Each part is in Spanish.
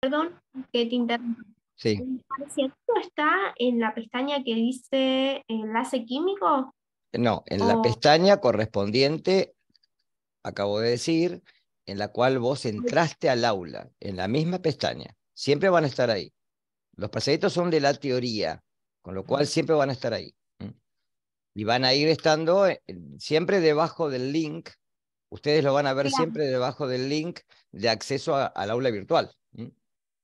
Perdón que te interrumpa. Sí. ¿El parcialito está en la pestaña que dice enlace químico? No, en la O pestaña correspondiente, acabo de decir, en la cual vos entraste al aula, en la misma pestaña. Siempre van a estar ahí. Los parcialitos son de la teoría, con lo cual siempre van a estar ahí. Y van a ir estando siempre debajo del link. Ustedes lo van a ver claro, siempre debajo del link de acceso al aula virtual.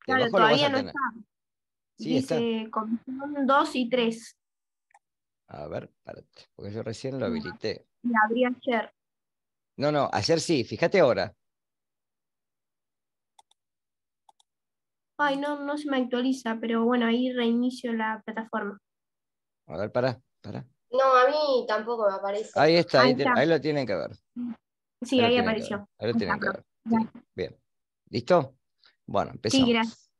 claro, Debajo lo vas todavía a no tener. está. Sí, está. Dice comisión 2 y 3. A ver, espérate, porque yo recién lo habilité. Y abrí ayer. No, no, ayer sí, fíjate ahora. Ay, no, no se me actualiza, pero bueno, ahí reinicio la plataforma. A ver, para. No, a mí tampoco me aparece. Ahí está, Ahí está. ahí lo tienen que ver. Sí, Ahí lo ahí tienen que ver. apareció. Ahí lo Ahí está, tienen que profe. ver. Sí, Gracias. bien. ¿Listo? Bueno, Sí, gracias.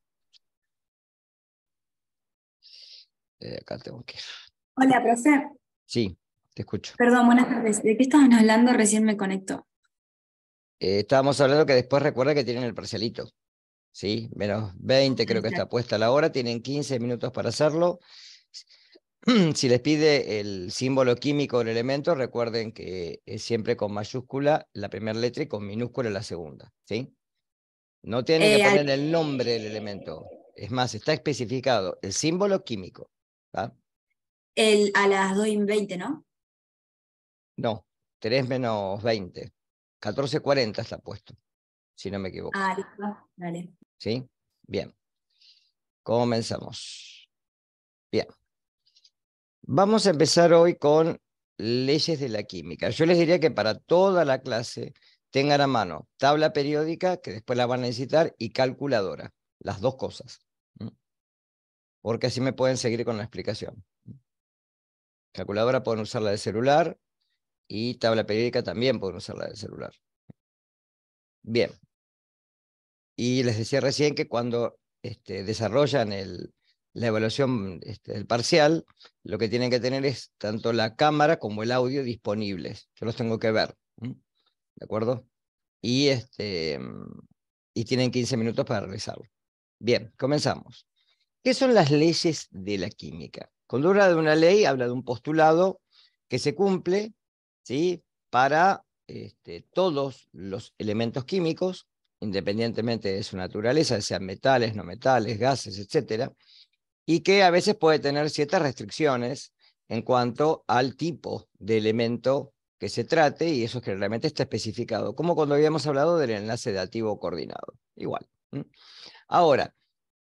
empezamos. Acá tengo que ir. Hola, profe. Sí, te escucho. Perdón, buenas tardes. ¿De qué estaban hablando? Recién me conectó. Estábamos hablando que después recuerda que tienen el parcialito. ¿Sí? Menos 20 creo que está puesta la hora. Tienen 15 minutos para hacerlo. Si les pide el símbolo químico del elemento, recuerden que es siempre con mayúscula la primera letra y con minúscula la segunda. ¿Sí? No tienen que poner el nombre del elemento. Es más, está especificado el símbolo químico. ¿Tá? A las 2:20, ¿no? No, 3 menos 20. 14:40 está puesto, si no me equivoco. Ah, listo. Dale. ¿Sí? Bien. Comenzamos. Bien. Vamos a empezar hoy con leyes de la química. Yo les diría que para toda la clase tengan a mano tabla periódica, que después la van a necesitar, y calculadora. Las dos cosas. Porque así me pueden seguir con la explicación. Calculadora pueden usarla de celular y tabla periódica también pueden usarla de celular. Bien. Y les decía recién que cuando desarrollan la evaluación del parcial, lo que tienen que tener es tanto la cámara como el audio disponibles. Yo los tengo que ver. ¿De acuerdo? Y tienen 15 minutos para realizarlo. Bien, comenzamos. ¿Qué son las leyes de la química? Cuando habla de una ley, habla de un postulado que se cumple, ¿sí? Para todos los elementos químicos, independientemente de su naturaleza, sean metales, no metales, gases, etcétera, y que a veces puede tener ciertas restricciones en cuanto al tipo de elemento que se trate, y eso generalmente está especificado, como cuando habíamos hablado del enlace de activo coordinado. Igual. Ahora,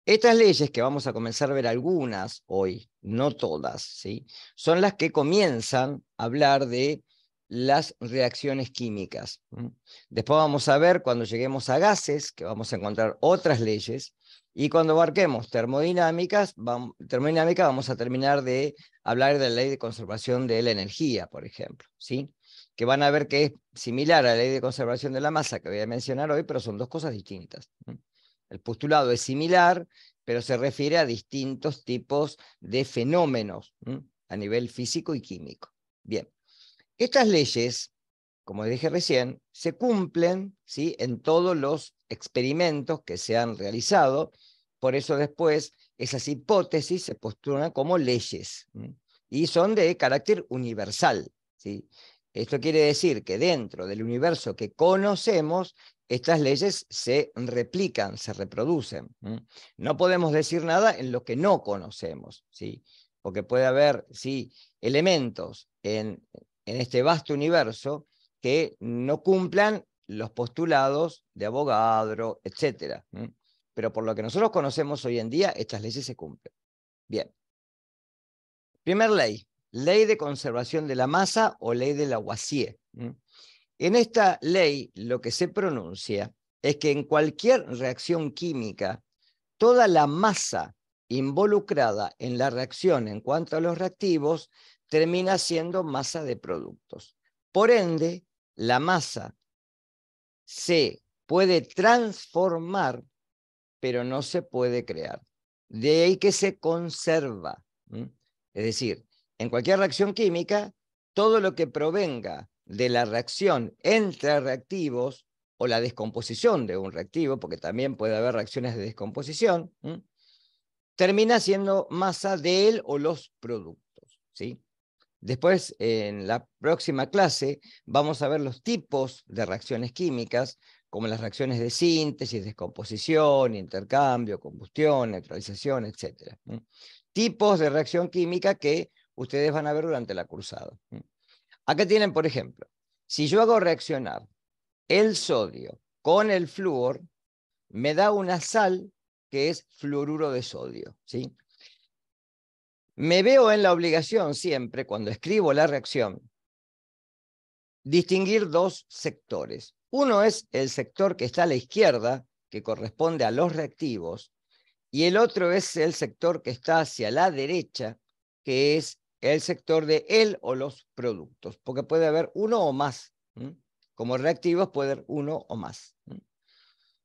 estas leyes que vamos a comenzar a ver algunas hoy, no todas, ¿sí? Son las que comienzan a hablar de las reacciones químicas. Después vamos a ver cuando lleguemos a gases, que vamos a encontrar otras leyes, y cuando abarquemos termodinámica vamos a terminar de hablar de la ley de conservación de la energía, por ejemplo, ¿sí? Que van a ver que es similar a la ley de conservación de la masa que voy a mencionar hoy, pero son dos cosas distintas. El postulado es similar, pero se refiere a distintos tipos de fenómenos a nivel físico y químico. Bien, estas leyes, como dije recién, se cumplen, ¿sí?, en todos los experimentos que se han realizado. Por eso después esas hipótesis se postulan como leyes y son de carácter universal, ¿sí? Esto quiere decir que dentro del universo que conocemos, estas leyes se replican, se reproducen. No podemos decir nada en lo que no conocemos, ¿sí? Porque puede haber, sí, elementos en este vasto universo que no cumplan los postulados de Avogadro, etc. Pero por lo que nosotros conocemos hoy en día, estas leyes se cumplen. Bien. Primer ley, ley de conservación de la masa o ley de Lavoisier. En esta ley lo que se pronuncia es que en cualquier reacción química, toda la masa involucrada en la reacción en cuanto a los reactivos termina siendo masa de productos. Por ende, la masa se puede transformar, pero no se puede crear. De ahí que se conserva. Es decir, en cualquier reacción química, todo lo que provenga de la reacción entre reactivos o la descomposición de un reactivo, porque también puede haber reacciones de descomposición, termina siendo masa de él o los productos, ¿sí? Después, en la próxima clase, vamos a ver los tipos de reacciones químicas, como las reacciones de síntesis, descomposición, intercambio, combustión, neutralización, etc. Tipos de reacción química que ustedes van a ver durante la cursada. Acá tienen, por ejemplo, si yo hago reaccionar el sodio con el flúor, me da una sal que es fluoruro de sodio, ¿sí? Me veo en la obligación siempre, cuando escribo la reacción, distinguir dos sectores. Uno es el sector que está a la izquierda, que corresponde a los reactivos, y el otro es el sector que está hacia la derecha, que es el sector de él o los productos, porque puede haber uno o más. Como reactivos puede haber uno o más.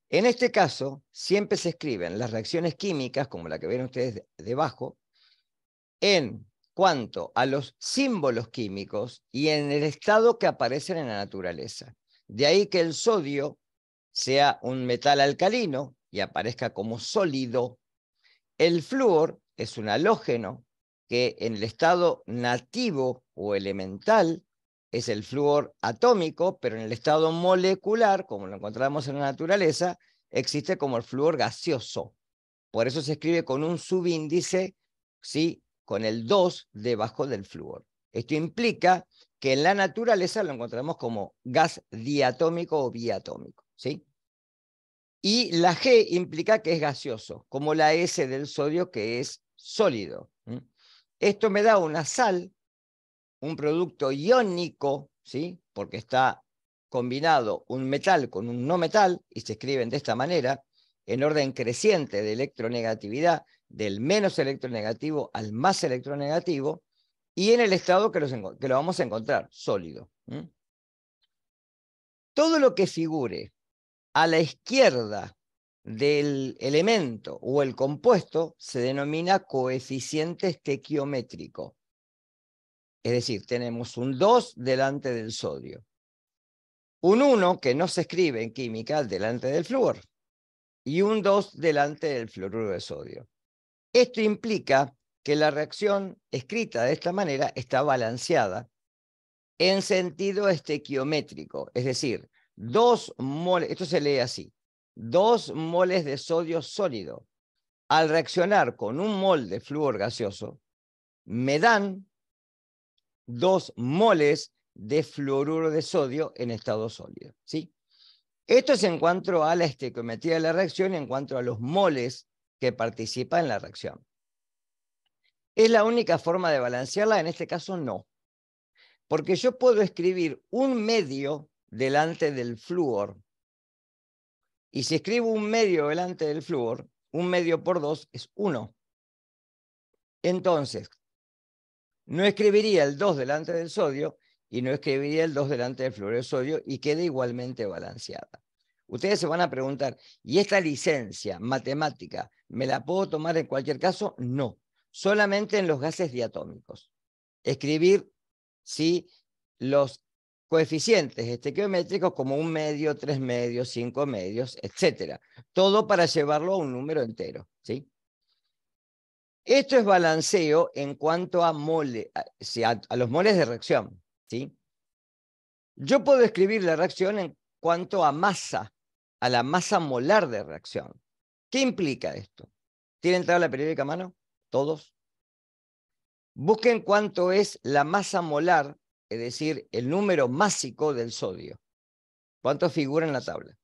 En este caso, siempre se escriben las reacciones químicas, como la que ven ustedes debajo, en cuanto a los símbolos químicos y en el estado que aparecen en la naturaleza. De ahí que el sodio sea un metal alcalino y aparezca como sólido. El flúor es un halógeno que en el estado nativo o elemental es el flúor atómico, pero en el estado molecular, como lo encontramos en la naturaleza, existe como el flúor gaseoso. Por eso se escribe con un subíndice, ¿sí?, con el 2 debajo del flúor. Esto implica que en la naturaleza lo encontramos como gas diatómico o biatómico, ¿sí? Y la G implica que es gaseoso, como la S del sodio, que es sólido. Esto me da una sal, un producto iónico, ¿sí?, porque está combinado un metal con un no metal, y se escriben de esta manera, en orden creciente de electronegatividad, del menos electronegativo al más electronegativo, y en el estado que lo vamos a encontrar, sólido. Todo lo que figure a la izquierda del elemento o el compuesto se denomina coeficiente estequiométrico. Es decir, tenemos un 2 delante del sodio, un 1 que no se escribe en química delante del flúor, y un 2 delante del fluoruro de sodio. Esto implica que la reacción escrita de esta manera está balanceada en sentido estequiométrico, es decir, 2 moles, esto se lee así, 2 moles de sodio sólido, al reaccionar con un mol de flúor gaseoso, me dan 2 moles de fluoruro de sodio en estado sólido, ¿sí? Esto es en cuanto a la estequiometría de la reacción y en cuanto a los moles que participan en la reacción. ¿Es la única forma de balancearla? En este caso no. Porque yo puedo escribir un medio delante del flúor. Y si escribo un medio delante del flúor, un medio por 2 es 1. Entonces, no escribiría el 2 delante del sodio y no escribiría el 2 delante del fluoruro de sodio y queda igualmente balanceada. Ustedes se van a preguntar, ¿y esta licencia matemática me la puedo tomar en cualquier caso? No, solamente en los gases diatómicos. Escribir, sí, los coeficientes estequiométricos como 1 medio, 3 medios, 5 medios, etc. Todo para llevarlo a un número entero, ¿sí? Esto es balanceo en cuanto a mole, a los moles de reacción, ¿sí? Yo puedo escribir la reacción en cuanto a masa, a la masa molar de reacción. ¿Qué implica esto? ¿Tienen tabla periódica a mano? ¿Todos? Busquen cuánto es la masa molar, es decir, el número másico del sodio. ¿Cuánto figura en la tabla?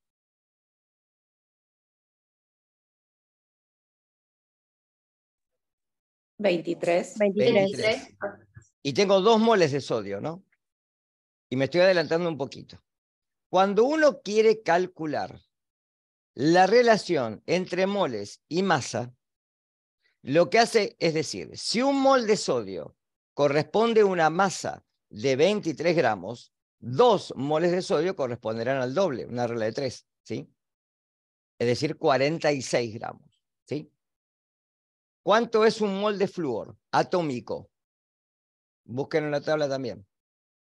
¿23? 23. Y tengo 2 moles de sodio, ¿no? Y me estoy adelantando un poquito. Cuando uno quiere calcular la relación entre moles y masa, lo que hace es decir, si un mol de sodio corresponde a una masa de 23 gramos, 2 moles de sodio corresponderán al doble, una regla de 3, ¿sí? Es decir, 46 gramos, ¿sí? ¿Cuánto es un mol de flúor atómico? Busquen en la tabla también.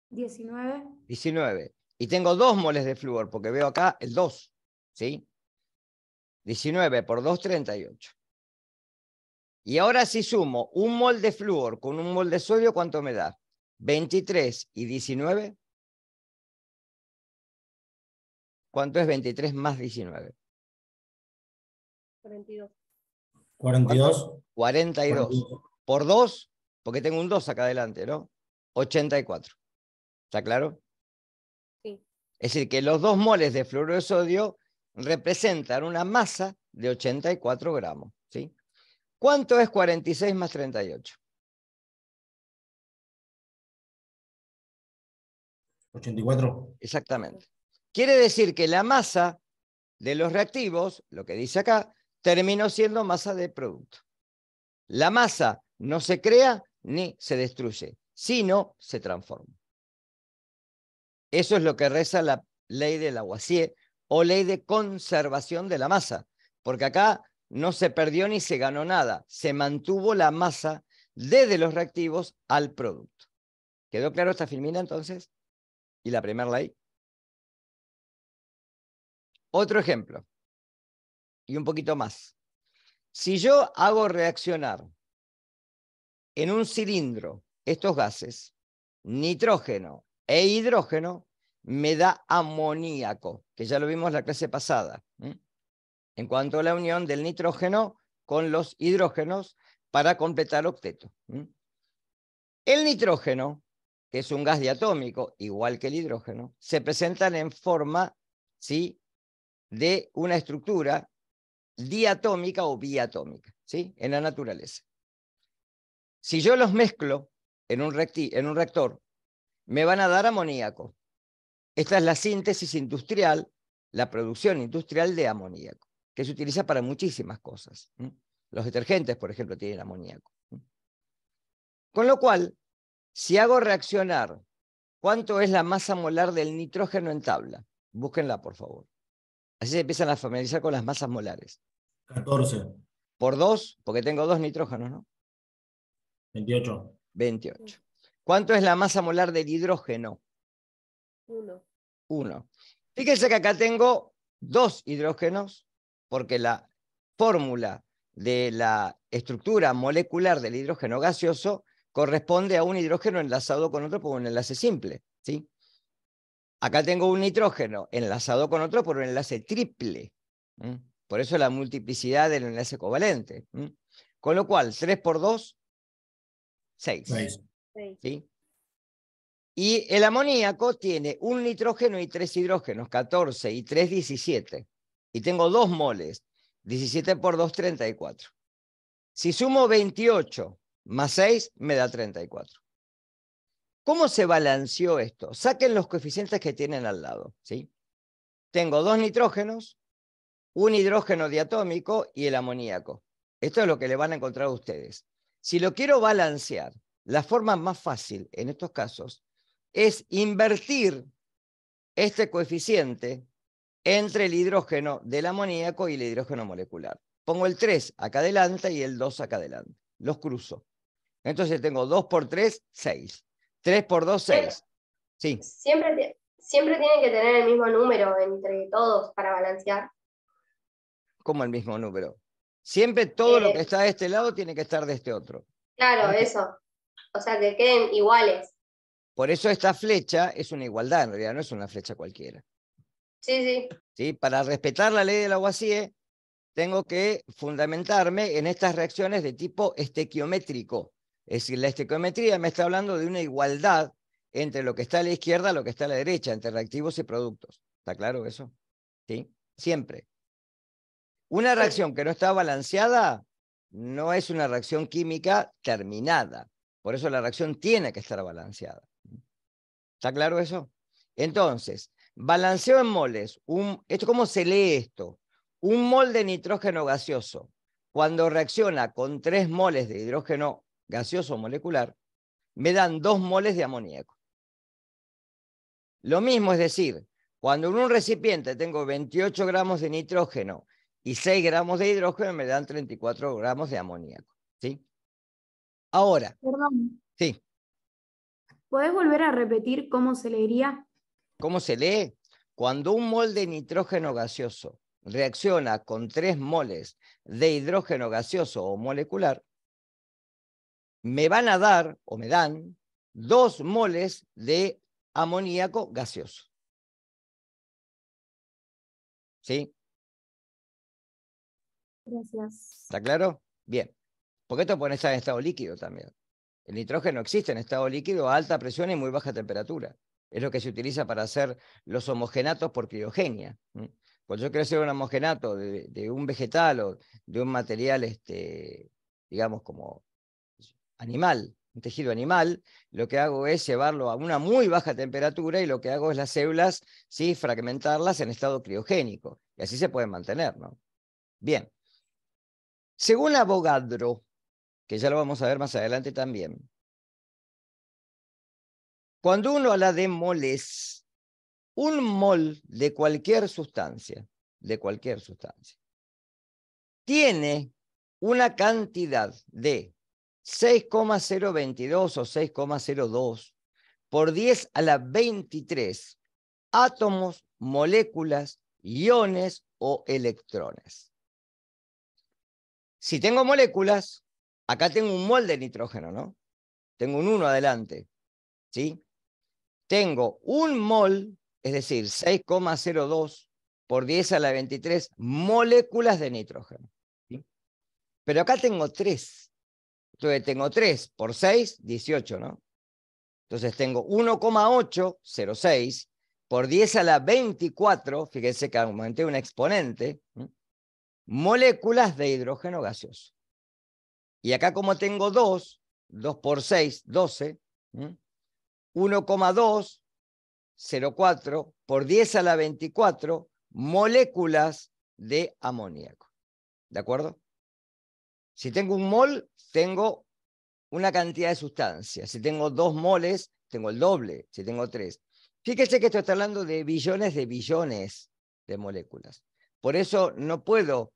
19. 19. Y tengo 2 moles de flúor, porque veo acá el 2, ¿sí? 19 por 2, 38. Y ahora si sumo un mol de flúor con un mol de sodio, ¿cuánto me da? 23 y 19. ¿Cuánto es 23 más 19? 42. 42. 42. Por 2, porque tengo un 2 acá adelante, ¿no? 84. ¿Está claro? Sí. Es decir, que los 2 moles de fluoruro de sodio representan una masa de 84 gramos, ¿sí? ¿Cuánto es 46 más 38? 84. Exactamente. Quiere decir que la masa de los reactivos, lo que dice acá, terminó siendo masa de producto. La masa no se crea ni se destruye, sino se transforma. Eso es lo que reza la ley de Lavoisier o ley de conservación de la masa, porque acá no se perdió ni se ganó nada, se mantuvo la masa desde los reactivos al producto. ¿Quedó claro esta filmina entonces? ¿Y la primera ley? Otro ejemplo, y un poquito más. Si yo hago reaccionar en un cilindro estos gases, nitrógeno e hidrógeno, me da amoníaco, que ya lo vimos en la clase pasada, en cuanto a la unión del nitrógeno con los hidrógenos para completar octeto. El nitrógeno, que es un gas diatómico, igual que el hidrógeno, se presentan en forma, ¿sí?, de una estructura diatómica o biatómica, ¿sí?, en la naturaleza. Si yo los mezclo en un reactor, me van a dar amoníaco. Esta es la síntesis industrial, la producción industrial de amoníaco, que se utiliza para muchísimas cosas. Los detergentes, por ejemplo, tienen amoníaco. Con lo cual, si hago reaccionar, ¿cuánto es la masa molar del nitrógeno en tabla? Búsquenla, por favor. Así se empiezan a familiarizar con las masas molares. 14. Por 2, porque tengo 2 nitrógenos, ¿no? 28. 28. ¿Cuánto es la masa molar del hidrógeno? 1. 1. Fíjense que acá tengo 2 hidrógenos, porque la fórmula de la estructura molecular del hidrógeno gaseoso corresponde a un hidrógeno enlazado con otro por un enlace simple, ¿sí? Acá tengo un nitrógeno enlazado con otro por un enlace triple. Por eso la multiplicidad del enlace covalente. Con lo cual, 3 por 2, 6. 6. ¿Sí? Y el amoníaco tiene un nitrógeno y 3 hidrógenos, 14 y 3, 17. Y tengo 2 moles, 17 por 2, 34. Si sumo 28 más 6, me da 34. ¿Cómo se balanceó esto? Saquen los coeficientes que tienen al lado, ¿sí? Tengo 2 nitrógenos, un hidrógeno diatómico y el amoníaco. Esto es lo que le van a encontrar a ustedes. Si lo quiero balancear, la forma más fácil en estos casos es invertir este coeficiente entre el hidrógeno del amoníaco y el hidrógeno molecular. Pongo el 3 acá adelante y el 2 acá adelante. Los cruzo. Entonces tengo 2 por 3, 6. 3 por 2, 6. Sí. Siempre tienen que tener el mismo número entre todos para balancear. Como el mismo número. Siempre todo lo que está de este lado tiene que estar de este otro. Claro, eso. O sea, que queden iguales. Por eso esta flecha es una igualdad, en realidad no es una flecha cualquiera. Sí, sí. ¿Sí? Para respetar la ley de Lavoisier, tengo que fundamentarme en estas reacciones de tipo estequiométrico. Es decir, la estequiometría me está hablando de una igualdad entre lo que está a la izquierda y lo que está a la derecha, entre reactivos y productos. ¿Está claro eso? ¿Sí? Siempre. Una reacción que no está balanceada no es una reacción química terminada. Por eso la reacción tiene que estar balanceada. ¿Está claro eso? Entonces, balanceo en moles. ¿Cómo se lee esto? Un mol de nitrógeno gaseoso, cuando reacciona con 3 moles de hidrógeno gaseoso molecular, me dan 2 moles de amoníaco. Lo mismo, es decir, cuando en un recipiente tengo 28 gramos de nitrógeno y 6 gramos de hidrógeno, me dan 34 gramos de amoníaco. ¿Sí? Ahora, Perdón, sí, ¿podés volver a repetir cómo se leería? ¿Cómo se lee? Cuando un mol de nitrógeno gaseoso reacciona con 3 moles de hidrógeno gaseoso o molecular, me van a dar, o me dan, 2 moles de amoníaco gaseoso. ¿Sí? Gracias. ¿Está claro? Bien. Porque esto puede estar en estado líquido también. El nitrógeno existe en estado líquido a alta presión y muy baja temperatura. Es lo que se utiliza para hacer los homogenatos por criogenia. Cuando yo quiero hacer un homogenato de un vegetal o de un material, digamos, como animal, un tejido animal, lo que hago es llevarlo a una muy baja temperatura y lo que hago es las células, ¿sí?, fragmentarlas en estado criogénico. Y así se pueden mantener, ¿no? Bien. Según Avogadro, que ya lo vamos a ver más adelante también, cuando uno habla de moles, un mol de cualquier sustancia, tiene una cantidad de 6,022 o 6,02 por 10 a la 23 átomos, moléculas, iones o electrones. Si tengo moléculas, acá tengo un mol de nitrógeno, ¿no? Tengo un 1 adelante, ¿sí? Tengo un mol, es decir, 6,02 por 10 a la 23 moléculas de nitrógeno, ¿sí? Pero acá tengo 3. Entonces tengo 3 por 6, 18, ¿no? Entonces tengo 1,806 por 10 a la 24, fíjense que aumenté un exponente, moléculas de hidrógeno gaseoso. Y acá como tengo 2 por 6, 12, 1,204 por 10 a la 24 moléculas de amoníaco. ¿De acuerdo? Si tengo un mol, tengo una cantidad de sustancia. Si tengo 2 moles, tengo el doble. Si tengo 3. Fíjese que esto está hablando de billones de moléculas. Por eso no puedo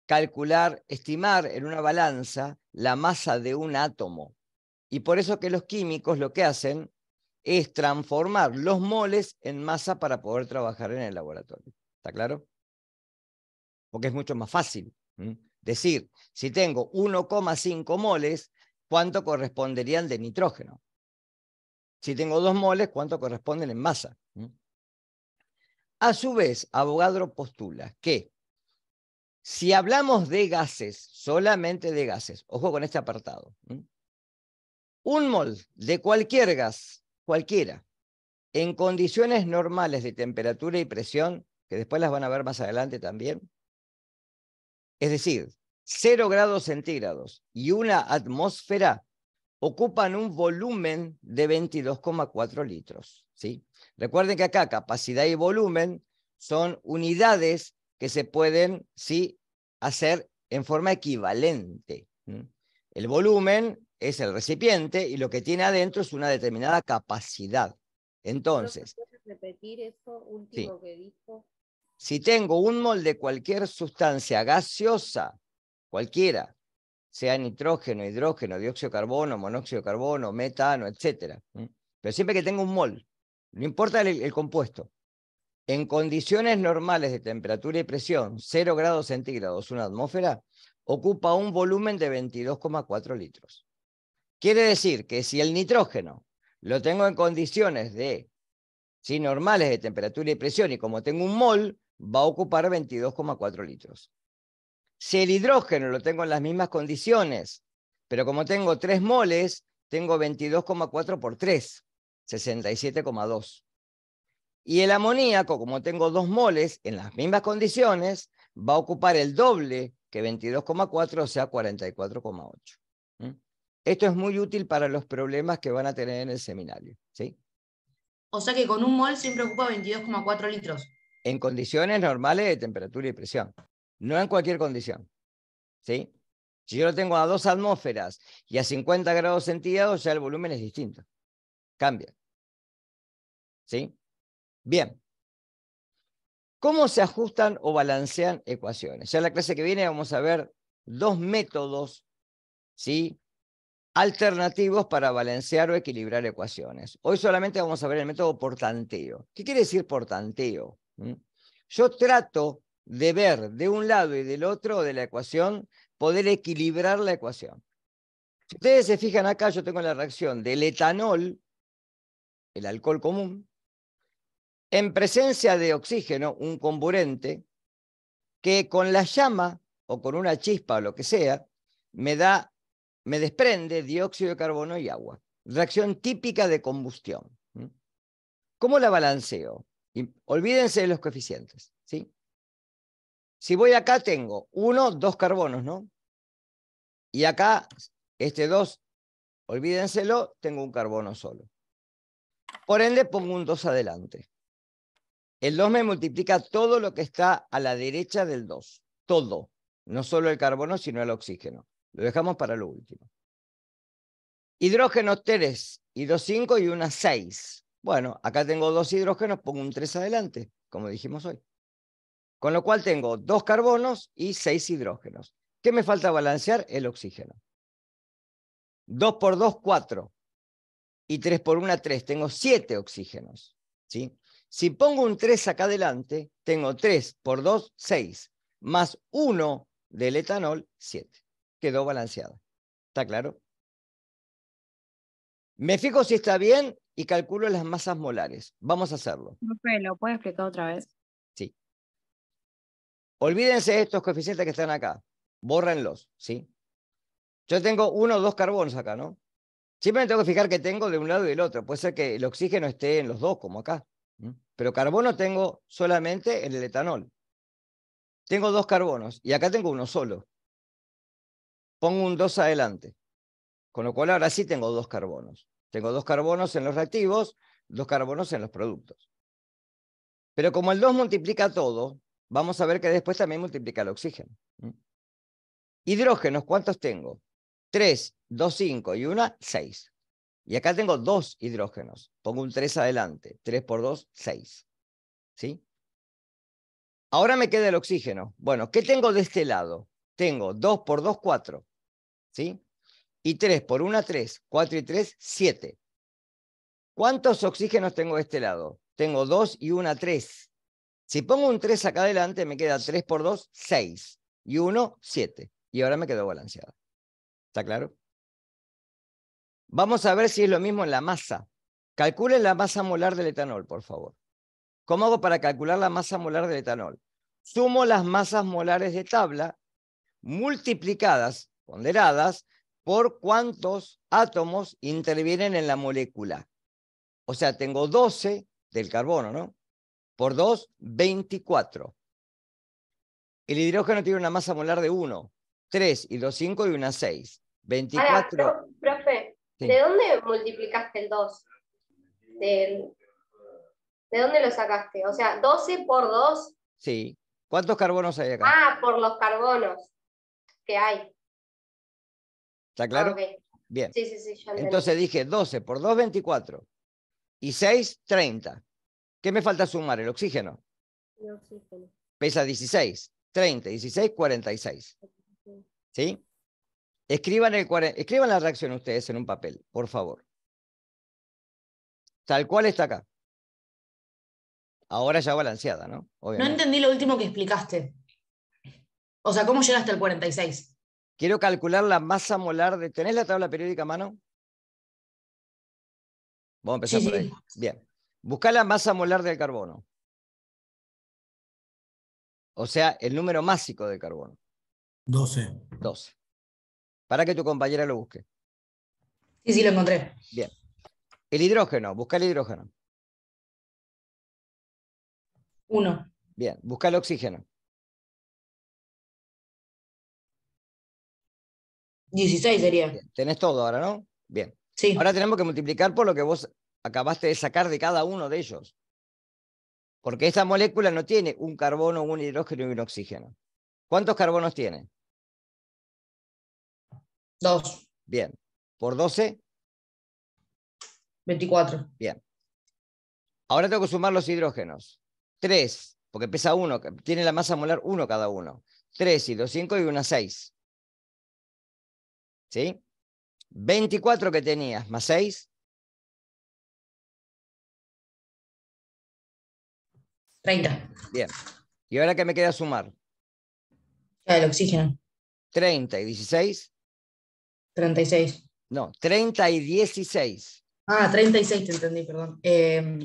calcular, estimar en una balanza la masa de un átomo. Y por eso que los químicos lo que hacen es transformar los moles en masa para poder trabajar en el laboratorio. ¿Está claro? Porque es mucho más fácil. Decir, si tengo 1,5 moles, ¿cuánto corresponderían de nitrógeno? Si tengo 2 moles, ¿cuánto corresponden en masa? A su vez, Avogadro postula que si hablamos de gases, solamente de gases, ojo con este apartado, un mol de cualquier gas, cualquiera, en condiciones normales de temperatura y presión, que después las van a ver más adelante también, es decir, 0 grados centígrados y una atmósfera, ocupan un volumen de 22,4 litros. ¿Sí? Recuerden que acá capacidad y volumen son unidades que se pueden, ¿sí?, hacer en forma equivalente. El volumen es el recipiente y lo que tiene adentro es una determinada capacidad. Entonces, ¿puedes repetir eso último que dijo? Si tengo un mol de cualquier sustancia gaseosa, cualquiera, sea nitrógeno, hidrógeno, dióxido de carbono, monóxido de carbono, metano, etc. Pero siempre que tenga un mol, no importa el compuesto, en condiciones normales de temperatura y presión, 0 grados centígrados, una atmósfera, ocupa un volumen de 22,4 litros. Quiere decir que si el nitrógeno lo tengo en condiciones de, ¿sí?, normales de temperatura y presión, y como tengo un mol, va a ocupar 22,4 litros. Si el hidrógeno lo tengo en las mismas condiciones, pero como tengo 3 moles, tengo 22,4 por 3, 67,2. Y el amoníaco, como tengo 2 moles en las mismas condiciones, va a ocupar el doble que 22,4, o sea, 44,8. Esto es muy útil para los problemas que van a tener en el seminario, ¿sí? O sea que con un mol siempre ocupa 22,4 litros. En condiciones normales de temperatura y presión, no en cualquier condición, ¿sí? Si yo lo tengo a 2 atmósferas y a 50 grados centígrados, ya el volumen es distinto. Cambia. ¿Sí? Bien. ¿Cómo se ajustan o balancean ecuaciones? Ya en la clase que viene vamos a ver 2 métodos, ¿sí?, alternativos para balancear o equilibrar ecuaciones. Hoy solamente vamos a ver el método por tanteo. ¿Qué quiere decir por tanteo? Yo trato de ver de un lado y del otro de la ecuación, poder equilibrar la ecuación. Si ustedes se fijan acá, yo tengo la reacción del etanol, el alcohol común, en presencia de oxígeno, un comburente, que con la llama o con una chispa o lo que sea, me desprende dióxido de carbono y agua. Reacción típica de combustión. ¿Cómo la balanceo? Olvídense de los coeficientes, ¿sí? Si voy acá tengo 1, 2 carbonos, ¿no? Y acá, este 2, olvídenselo, tengo un carbono solo. Por ende, pongo un 2 adelante. El 2 me multiplica todo lo que está a la derecha del 2. Todo. No solo el carbono, sino el oxígeno. Lo dejamos para lo último. Hidrógenos 3 y 2, 5 y una 6. Bueno, acá tengo 2 hidrógenos, pongo un 3 adelante, como dijimos hoy. Con lo cual tengo 2 carbonos y 6 hidrógenos. ¿Qué me falta balancear? El oxígeno. 2 por 2, 4. Y 3 por 1, 3. Tengo 7 oxígenos. ¿Sí? Si pongo un 3 acá adelante, tengo 3 por 2, 6. Más 1 del etanol, 7. Quedó balanceada. ¿Está claro? Me fijo si está bien y calculo las masas molares. Vamos a hacerlo. Profe, ¿lo puede explicar otra vez? Sí. Olvídense de estos coeficientes que están acá. Bórrenlos, ¿sí? Yo tengo 1 o 2 carbonos acá, ¿no? Siempre me tengo que fijar que tengo de un lado y del otro. Puede ser que el oxígeno esté en los dos, como acá. Pero carbono tengo solamente en el etanol. Tengo 2 carbonos y acá tengo uno solo. Pongo un 2 adelante. Con lo cual ahora sí tengo 2 carbonos. Tengo 2 carbonos en los reactivos, 2 carbonos en los productos. Pero como el 2 multiplica todo, vamos a ver que después también multiplica el oxígeno. Hidrógenos, ¿cuántos tengo? 3, 2, 5 y 1, 6. Y acá tengo 2 hidrógenos. Pongo un 3 adelante. 3 por 2, 6. ¿Sí? Ahora me queda el oxígeno. Bueno, ¿qué tengo de este lado? Tengo 2 por 2, 4. ¿Sí? Y 3 por 1, 3. 4 y 3, 7. ¿Cuántos oxígenos tengo de este lado? Tengo 2 y 1, 3. Si pongo un 3 acá adelante, me queda 3 por 2, 6. Y 1, 7. Y ahora me quedó balanceada. ¿Está claro? Vamos a ver si es lo mismo en la masa. Calculen la masa molar del etanol, por favor. ¿Cómo hago para calcular la masa molar del etanol? Sumo las masas molares de tabla multiplicadas, ponderadas, por cuántos átomos intervienen en la molécula. O sea, tengo 12 del carbono, ¿no? Por 2, 24. El hidrógeno tiene una masa molar de 1, 3 y 2, 5 y una 6. 24. Ahora, profe, Sí. ¿de dónde multiplicaste el 2? ¿De dónde lo sacaste? O sea, 12 por 2. Sí. ¿Cuántos carbonos hay acá? Ah, por los carbonos que hay. ¿Está claro? Ah, ok. Bien. Sí, ya entendí. Entonces dije 12 por 2, 24. Y 6, 30. ¿Qué me falta sumar? El oxígeno. El oxígeno. Pesa 16. 30, 16, 46. ¿Sí? Escriban la reacción ustedes en un papel, por favor. Tal cual está acá. Ahora ya balanceada, ¿no? No Obviamente. entendí lo último que explicaste. O sea, ¿cómo llegaste al 46? Quiero calcular la masa molar de... ¿Tenés la tabla periódica a mano? Vamos a empezar Sí, por ahí. sí. Bien. Busca la masa molar del carbono. O sea, el número másico del carbono. 12. 12. Para que tu compañera lo busque. Sí, lo encontré. Bien. El hidrógeno. Busca el hidrógeno. 1. Bien. Busca el oxígeno. 16 sería. Bien. Tenés todo ahora, ¿no? Bien. Sí. Ahora tenemos que multiplicar por lo que vos acabaste de sacar de cada uno de ellos. Porque esta molécula no tiene un carbono, un hidrógeno y un oxígeno. ¿Cuántos carbonos tiene? 2. Bien. ¿Por 12? 24. Bien. Ahora tengo que sumar los hidrógenos. 3, porque pesa 1, tiene la masa molar 1 cada uno. 3 y 2, 5 y una 6. ¿Sí? 24 que tenías, más 6, 30. bien. ¿Y ahora qué me queda sumar? El oxígeno. 30 y 16, 36. no, 30 y 16. Ah, 36 te entendí, perdón.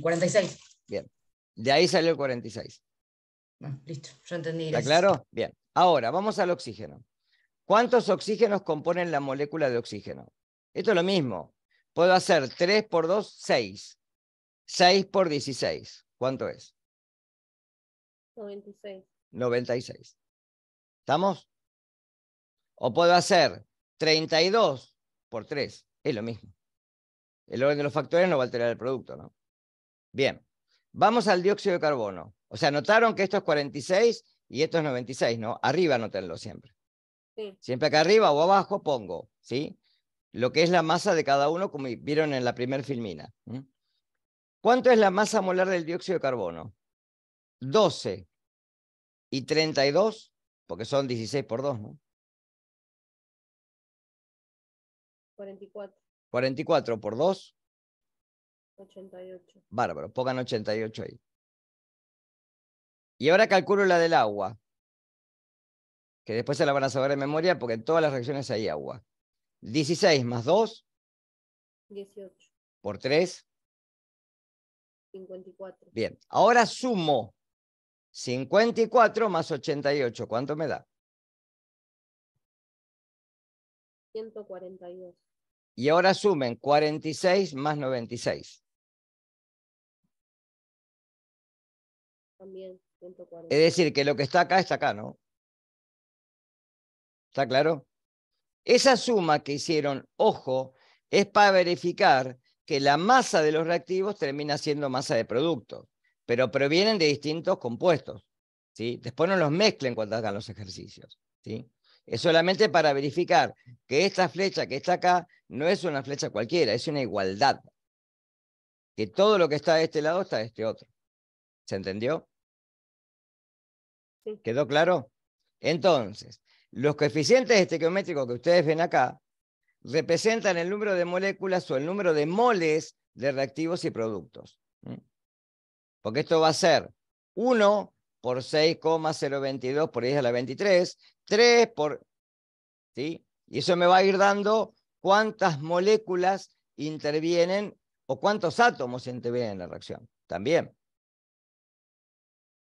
46. Bien, de ahí salió el 46. Bueno, listo, yo entendí. ¿Está Gracias. claro? Bien, ahora vamos al oxígeno. ¿Cuántos oxígenos componen la molécula de oxígeno? Esto es lo mismo. Puedo hacer 3 por 2, 6. 6 por 16. ¿Cuánto es? 96. 96. ¿Estamos? O puedo hacer 32 por 3. Es lo mismo. El orden de los factores no va a alterar el producto, ¿no? Bien. Vamos al dióxido de carbono. O sea, notaron que esto es 46 y esto es 96, ¿no? Arriba anótenlo siempre. Sí. Siempre acá arriba o abajo pongo, ¿sí? Lo que es la masa de cada uno, como vieron en la primer filmina. ¿Cuánto es la masa molar del dióxido de carbono? 12 y 32, porque son 16 por 2, ¿no? 44. 44 por 2, 88. bárbaro, pongan 88 ahí. Y ahora calculo la del agua, que después se la van a saber de memoria porque en todas las reacciones hay agua. 16 más 2 18. por 3. 54. Bien, ahora sumo 54 más 88. ¿Cuánto me da? 142. Y ahora sumen 46 más 96. También 140. Es decir, que lo que está acá, ¿no? ¿Está claro? Esa suma que hicieron, ojo, es para verificar que la masa de los reactivos termina siendo masa de producto, pero provienen de distintos compuestos, ¿sí? Después no los mezclen cuando hagan los ejercicios, ¿sí? Es solamente para verificar que esta flecha que está acá no es una flecha cualquiera, es una igualdad. Que todo lo que está de este lado está de este otro. ¿Se entendió? Sí. ¿Quedó claro? Entonces, los coeficientes estequiométricos que ustedes ven acá representan el número de moléculas o el número de moles de reactivos y productos. Porque esto va a ser 1 por 6,022 por 10 a la 23, 3 por... ¿sí? Y eso me va a ir dando cuántas moléculas intervienen o cuántos átomos intervienen en la reacción. También.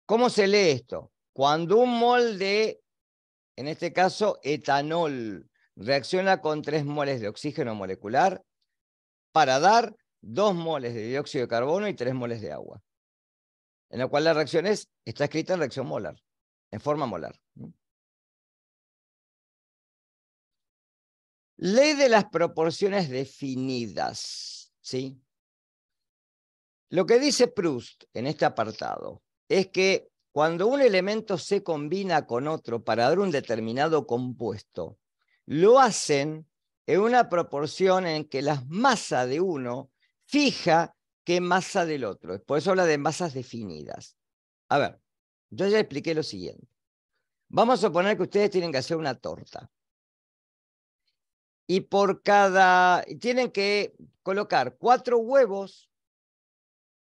¿Cómo se lee esto? Cuando un mol de, en este caso, etanol, reacciona con 3 moles de oxígeno molecular para dar 2 moles de dióxido de carbono y 3 moles de agua. En la cual la reacción está escrita en reacción molar, en forma molar. Ley de las proporciones definidas, ¿sí? Lo que dice Proust en este apartado es que cuando un elemento se combina con otro para dar un determinado compuesto, lo hacen en una proporción en que la masa de uno fija qué masa del otro. Por eso habla de masas definidas. A ver, yo ya expliqué lo siguiente. Vamos a suponer que ustedes tienen que hacer una torta. Y tienen que colocar 4 huevos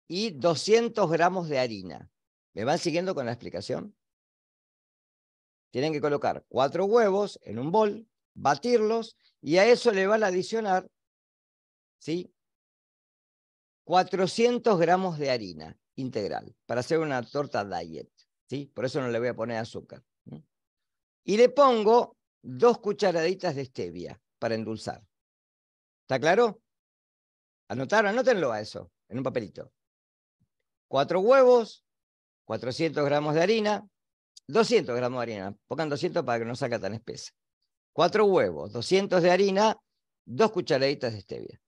y 200 gramos de harina. ¿Me van siguiendo con la explicación? Tienen que colocar 4 huevos en un bol, batirlos, y a eso le van a adicionar, ¿sí?, 400 gramos de harina integral para hacer una torta diet, ¿sí? Por eso no le voy a poner azúcar. Y le pongo 2 cucharaditas de stevia para endulzar. ¿Está claro? ¿Anotaron? Anótenlo a eso, en un papelito. 4 huevos, 400 gramos de harina, 200 gramos de harina. Pongan 200 para que no salga tan espesa. 4 huevos, 200 de harina, 2 cucharaditas de stevia.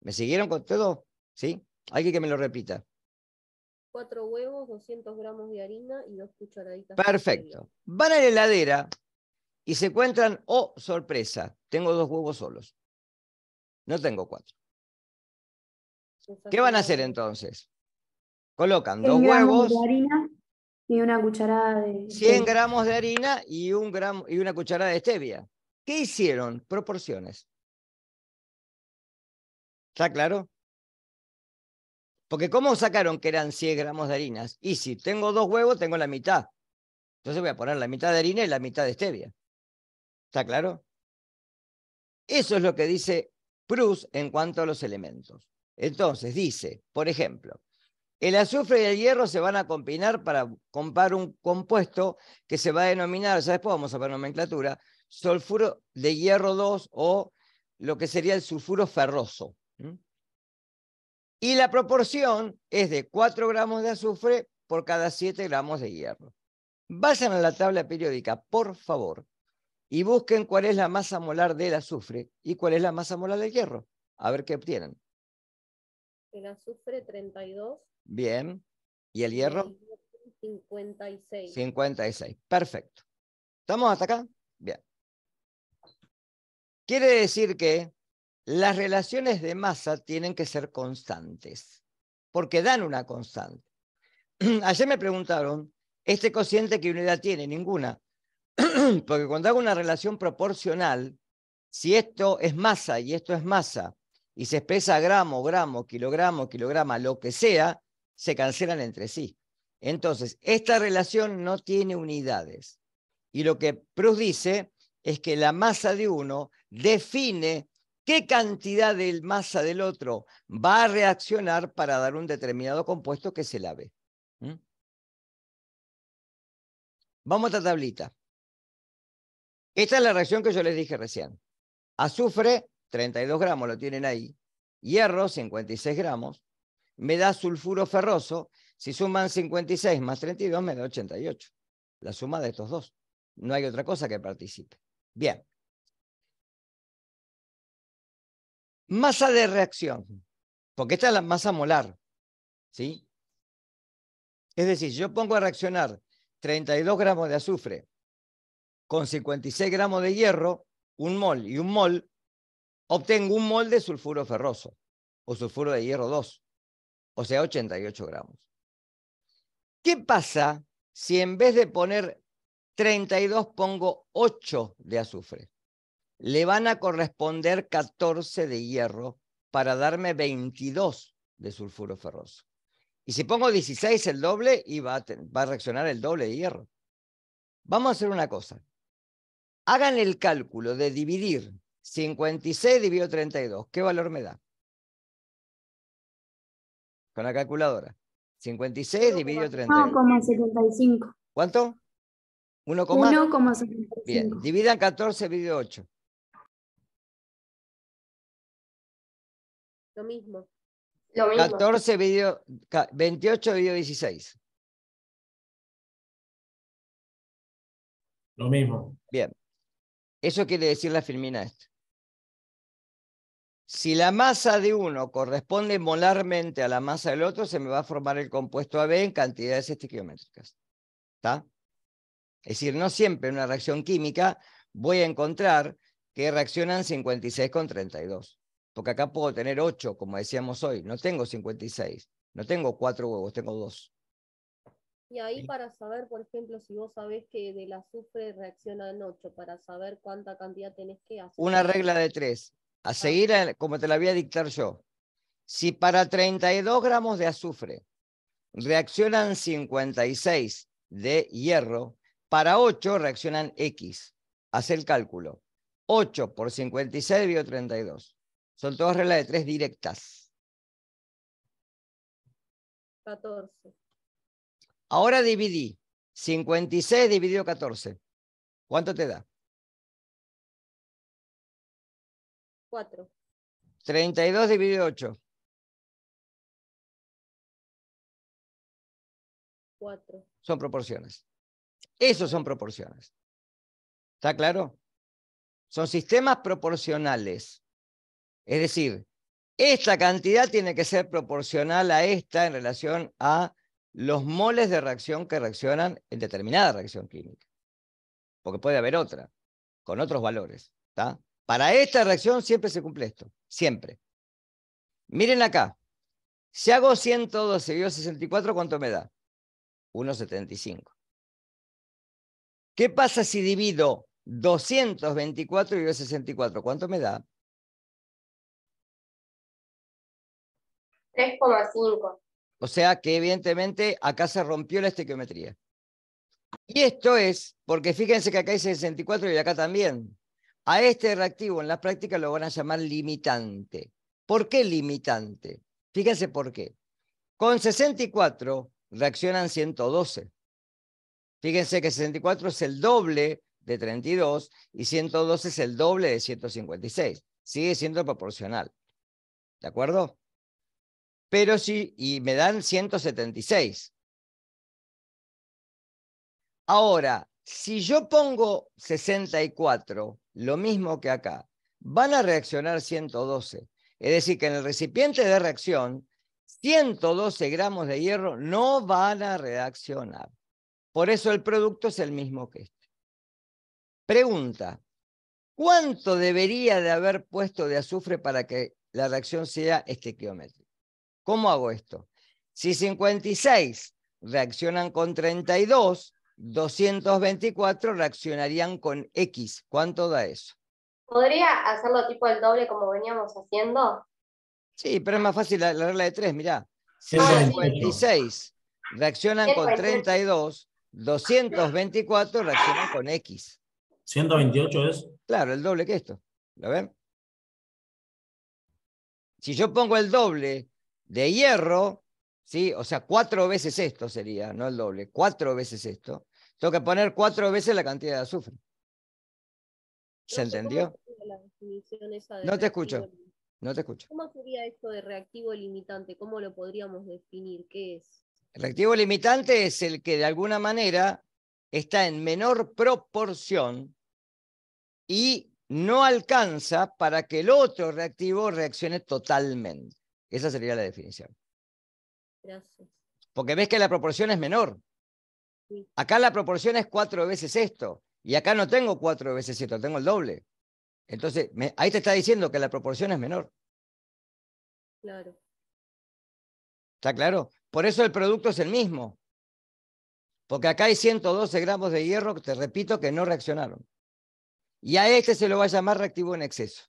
¿Me siguieron con todo? ¿Sí? Alguien que me lo repita. 4 huevos, 200 gramos de harina y 2 cucharaditas. Perfecto. Van a la heladera y se encuentran, oh, sorpresa, tengo 2 huevos solos. No tengo 4. ¿Qué van a hacer entonces? Colocan 2 huevos, de harina y una cucharada de 100 gramos de harina y una cucharada de stevia. ¿Qué hicieron? Proporciones. ¿Está claro? Porque ¿cómo sacaron que eran 100 gramos de harinas? Y si tengo 2 huevos, tengo la mitad. Entonces voy a poner la mitad de harina y la mitad de stevia. ¿Está claro? Eso es lo que dice Proust en cuanto a los elementos. Entonces dice, por ejemplo, el azufre y el hierro se van a combinar para comprar un compuesto que se va a denominar, ya después vamos a ver nomenclatura, sulfuro de hierro 2 o lo que sería el sulfuro ferroso. Y la proporción es de 4 gramos de azufre por cada 7 gramos de hierro. Vayan a la tabla periódica, por favor, y busquen cuál es la masa molar del azufre y cuál es la masa molar del hierro. A ver qué obtienen. El azufre 32. Bien. ¿Y el hierro? 56. 56. Perfecto. ¿Estamos hasta acá? Bien. Quiere decir que las relaciones de masa tienen que ser constantes, porque dan una constante. Ayer me preguntaron, ¿este cociente qué unidad tiene? Ninguna. Porque cuando hago una relación proporcional, si esto es masa y esto es masa, y se expresa gramo, gramo, kilogramo, kilograma, lo que sea, se cancelan entre sí. Entonces, esta relación no tiene unidades. Y lo que Proust dice es que la masa de uno define qué cantidad de masa del otro va a reaccionar para dar un determinado compuesto que es el AB. Vamos a esta tablita. Esta es la reacción que yo les dije recién. Azufre, 32 gramos, lo tienen ahí. Hierro, 56 gramos. Me da sulfuro ferroso. Si suman 56 más 32, me da 88. La suma de estos dos. No hay otra cosa que participe. Bien. Masa de reacción. Porque esta es la masa molar. ¿Sí? Es decir, yo pongo a reaccionar 32 gramos de azufre con 56 gramos de hierro, un mol y un mol, obtengo un mol de sulfuro ferroso o sulfuro de hierro 2, o sea, 88 gramos. ¿Qué pasa si en vez de poner 32 pongo 8 de azufre? Le van a corresponder 14 de hierro para darme 22 de sulfuro ferroso. Y si pongo 16, el doble, y va a reaccionar el doble de hierro. Vamos a hacer una cosa. Hagan el cálculo de dividir 56 dividido 32. ¿Qué valor me da? Con la calculadora. 56 dividido 32. 1,75. ¿Cuánto? 1, 1,75. bien, dividan 14 dividido 8. Lo mismo. Lo mismo. 14 dividido, 28 dividido 16. Lo mismo. Bien. Eso quiere decir la filmina esta. Si la masa de uno corresponde molarmente a la masa del otro, se me va a formar el compuesto AB en cantidades estequiométricas. ¿Está? Es decir, no siempre en una reacción química voy a encontrar que reaccionan 56 con 32. Porque acá puedo tener 8, como decíamos hoy. No tengo 56. No tengo 4 huevos, tengo 2. Y ahí ¿Sí? para saber, por ejemplo, si vos sabés que del azufre reaccionan 8, para saber cuánta cantidad tenés que hacer. Una regla de 3. A seguir como te la voy a dictar yo. Si para 32 gramos de azufre reaccionan 56 de hierro, para 8 reaccionan X. Haz el cálculo. 8 por 56 dividido 32. Son todas reglas de 3 directas. 14. Ahora dividí 56 dividido 14. ¿Cuánto te da? 4. 32 dividido 8. 4. Son proporciones. Esos son proporciones. ¿Está claro? Son sistemas proporcionales. Es decir, esta cantidad tiene que ser proporcional a esta en relación a los moles de reacción que reaccionan en determinada reacción química. Porque puede haber otra, con otros valores. ¿Está? Para esta reacción siempre se cumple esto. Siempre. Miren acá. Si hago 112 dividido 64, ¿cuánto me da? 1,75. ¿Qué pasa si divido 224 dividido 64? ¿Cuánto me da? 3,5. O sea que evidentemente acá se rompió la estequiometría. Y esto es porque fíjense que acá hay 64 y acá también. A este reactivo en la práctica lo van a llamar limitante. ¿Por qué limitante? Fíjense por qué. Con 64 reaccionan 112. Fíjense que 64 es el doble de 32 y 112 es el doble de 156. Sigue siendo proporcional. ¿De acuerdo? Pero sí, y me dan 176. Ahora, si yo pongo 64, lo mismo que acá, van a reaccionar 112. Es decir, que en el recipiente de reacción, 112 gramos de hierro no van a reaccionar. Por eso el producto es el mismo que este. Pregunta, ¿cuánto debería de haber puesto de azufre para que la reacción sea estequiométrica? ¿Cómo hago esto? Si 56 reaccionan con 32, 224 reaccionarían con X. ¿Cuánto da eso? ¿Podría hacerlo tipo el doble como veníamos haciendo? Sí, pero es más fácil la regla de 3, mirá. Si 128. 56 reaccionan con 128. 32, 224 reaccionan con X. 128 es. Claro, el doble que esto. ¿Lo ven? Si yo pongo el doble de hierro, ¿sí? O sea, 4 veces esto sería, no el doble, 4 veces esto. Tengo que poner 4 veces la cantidad de azufre. ¿Se No sé entendió? cómo sería la definición esa de No te reactivo escucho. limitante. No te escucho. ¿Cómo sería esto de reactivo limitante? ¿Cómo lo podríamos definir? ¿Qué es? El reactivo limitante es el que de alguna manera está en menor proporción y no alcanza para que el otro reactivo reaccione totalmente. Esa sería la definición. Gracias. Porque ves que la proporción es menor. Sí. Acá la proporción es 4 veces esto. Y acá no tengo 4 veces esto, tengo el doble. Entonces, ahí te está diciendo que la proporción es menor. Claro. ¿Está claro? Por eso el producto es el mismo. Porque acá hay 112 gramos de hierro, que te repito, que no reaccionaron. Y a este se lo va a llamar reactivo en exceso.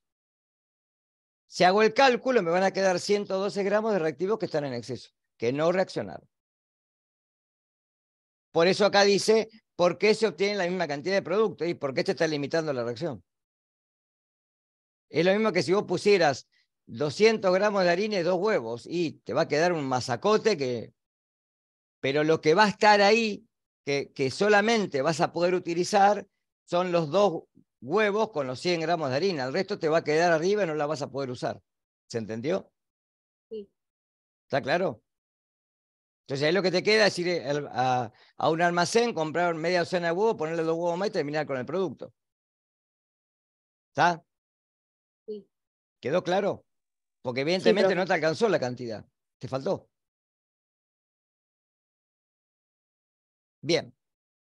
Si hago el cálculo, me van a quedar 112 gramos de reactivos que están en exceso, que no reaccionaron. Por eso acá dice, ¿por qué se obtiene la misma cantidad de producto? ¿Y por qué te está limitando la reacción? Es lo mismo que si vos pusieras 200 gramos de harina y 2 huevos, y te va a quedar un masacote que... Pero lo que va a estar ahí, que solamente vas a poder utilizar, son los 2 huevos con los 100 gramos de harina. El resto te va a quedar arriba y no la vas a poder usar. ¿Se entendió? Sí. ¿Está claro? Entonces ahí lo que te queda es ir a un almacén, comprar media docena de huevos, ponerle 2 huevos más y terminar con el producto. ¿Está? Sí. ¿Quedó claro? Porque evidentemente profe. no te alcanzó la cantidad. Te faltó. Bien.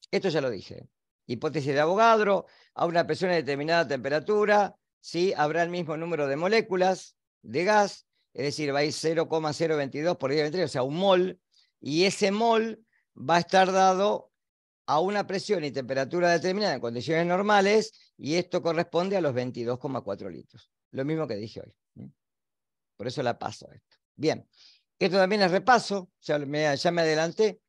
Esto ya lo dije. Hipótesis de Avogadro, a una presión a determinada temperatura, ¿sí? Habrá el mismo número de moléculas de gas, es decir, va a ir 0,022 por 1023, o sea, un mol, y ese mol va a estar dado a una presión y temperatura determinada en condiciones normales, y esto corresponde a los 22,4 litros. Lo mismo que dije hoy. Por eso la paso a esto. Bien, esto también es repaso, ya me adelanté.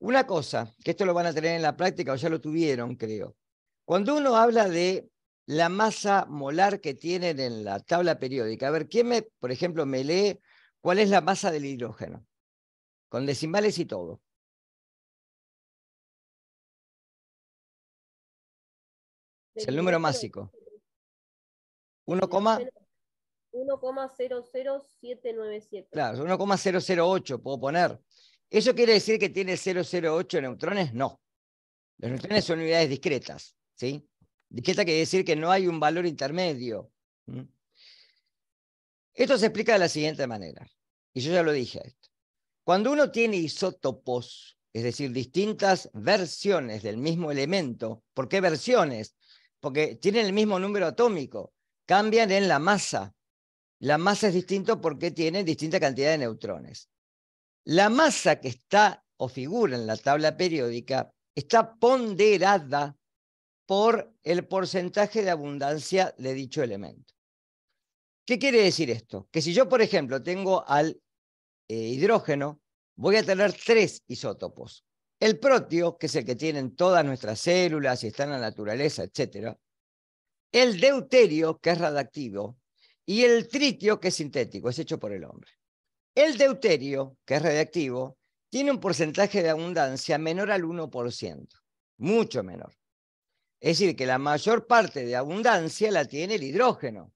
Una cosa, que esto lo van a tener en la práctica o ya lo tuvieron, creo. Cuando uno habla de la masa molar que tienen en la tabla periódica, a ver, ¿quién por ejemplo, me lee cuál es la masa del hidrógeno? Con decimales y todo. Es el número másico. 1,00797. Claro, 1,008 puedo poner. ¿Eso quiere decir que tiene 0,08 neutrones? No. Los neutrones son unidades discretas, ¿sí? Discreta quiere decir que no hay un valor intermedio. Esto se explica de la siguiente manera, y yo ya lo dije a esto. Cuando uno tiene isótopos, es decir, distintas versiones del mismo elemento, ¿por qué versiones? Porque tienen el mismo número atómico, cambian en la masa. La masa es distinto porque tiene distinta cantidad de neutrones. La masa que está o figura en la tabla periódica está ponderada por el porcentaje de abundancia de dicho elemento. ¿Qué quiere decir esto? Que si yo, por ejemplo, tengo al hidrógeno, voy a tener 3 isótopos. El protio, que es el que tienen todas nuestras células y está en la naturaleza, etc. El deuterio, que es radiactivo, y el tritio, que es sintético, es hecho por el hombre. El deuterio, que es radiactivo, tiene un porcentaje de abundancia menor al 1%, mucho menor. Es decir, que la mayor parte de abundancia la tiene el hidrógeno.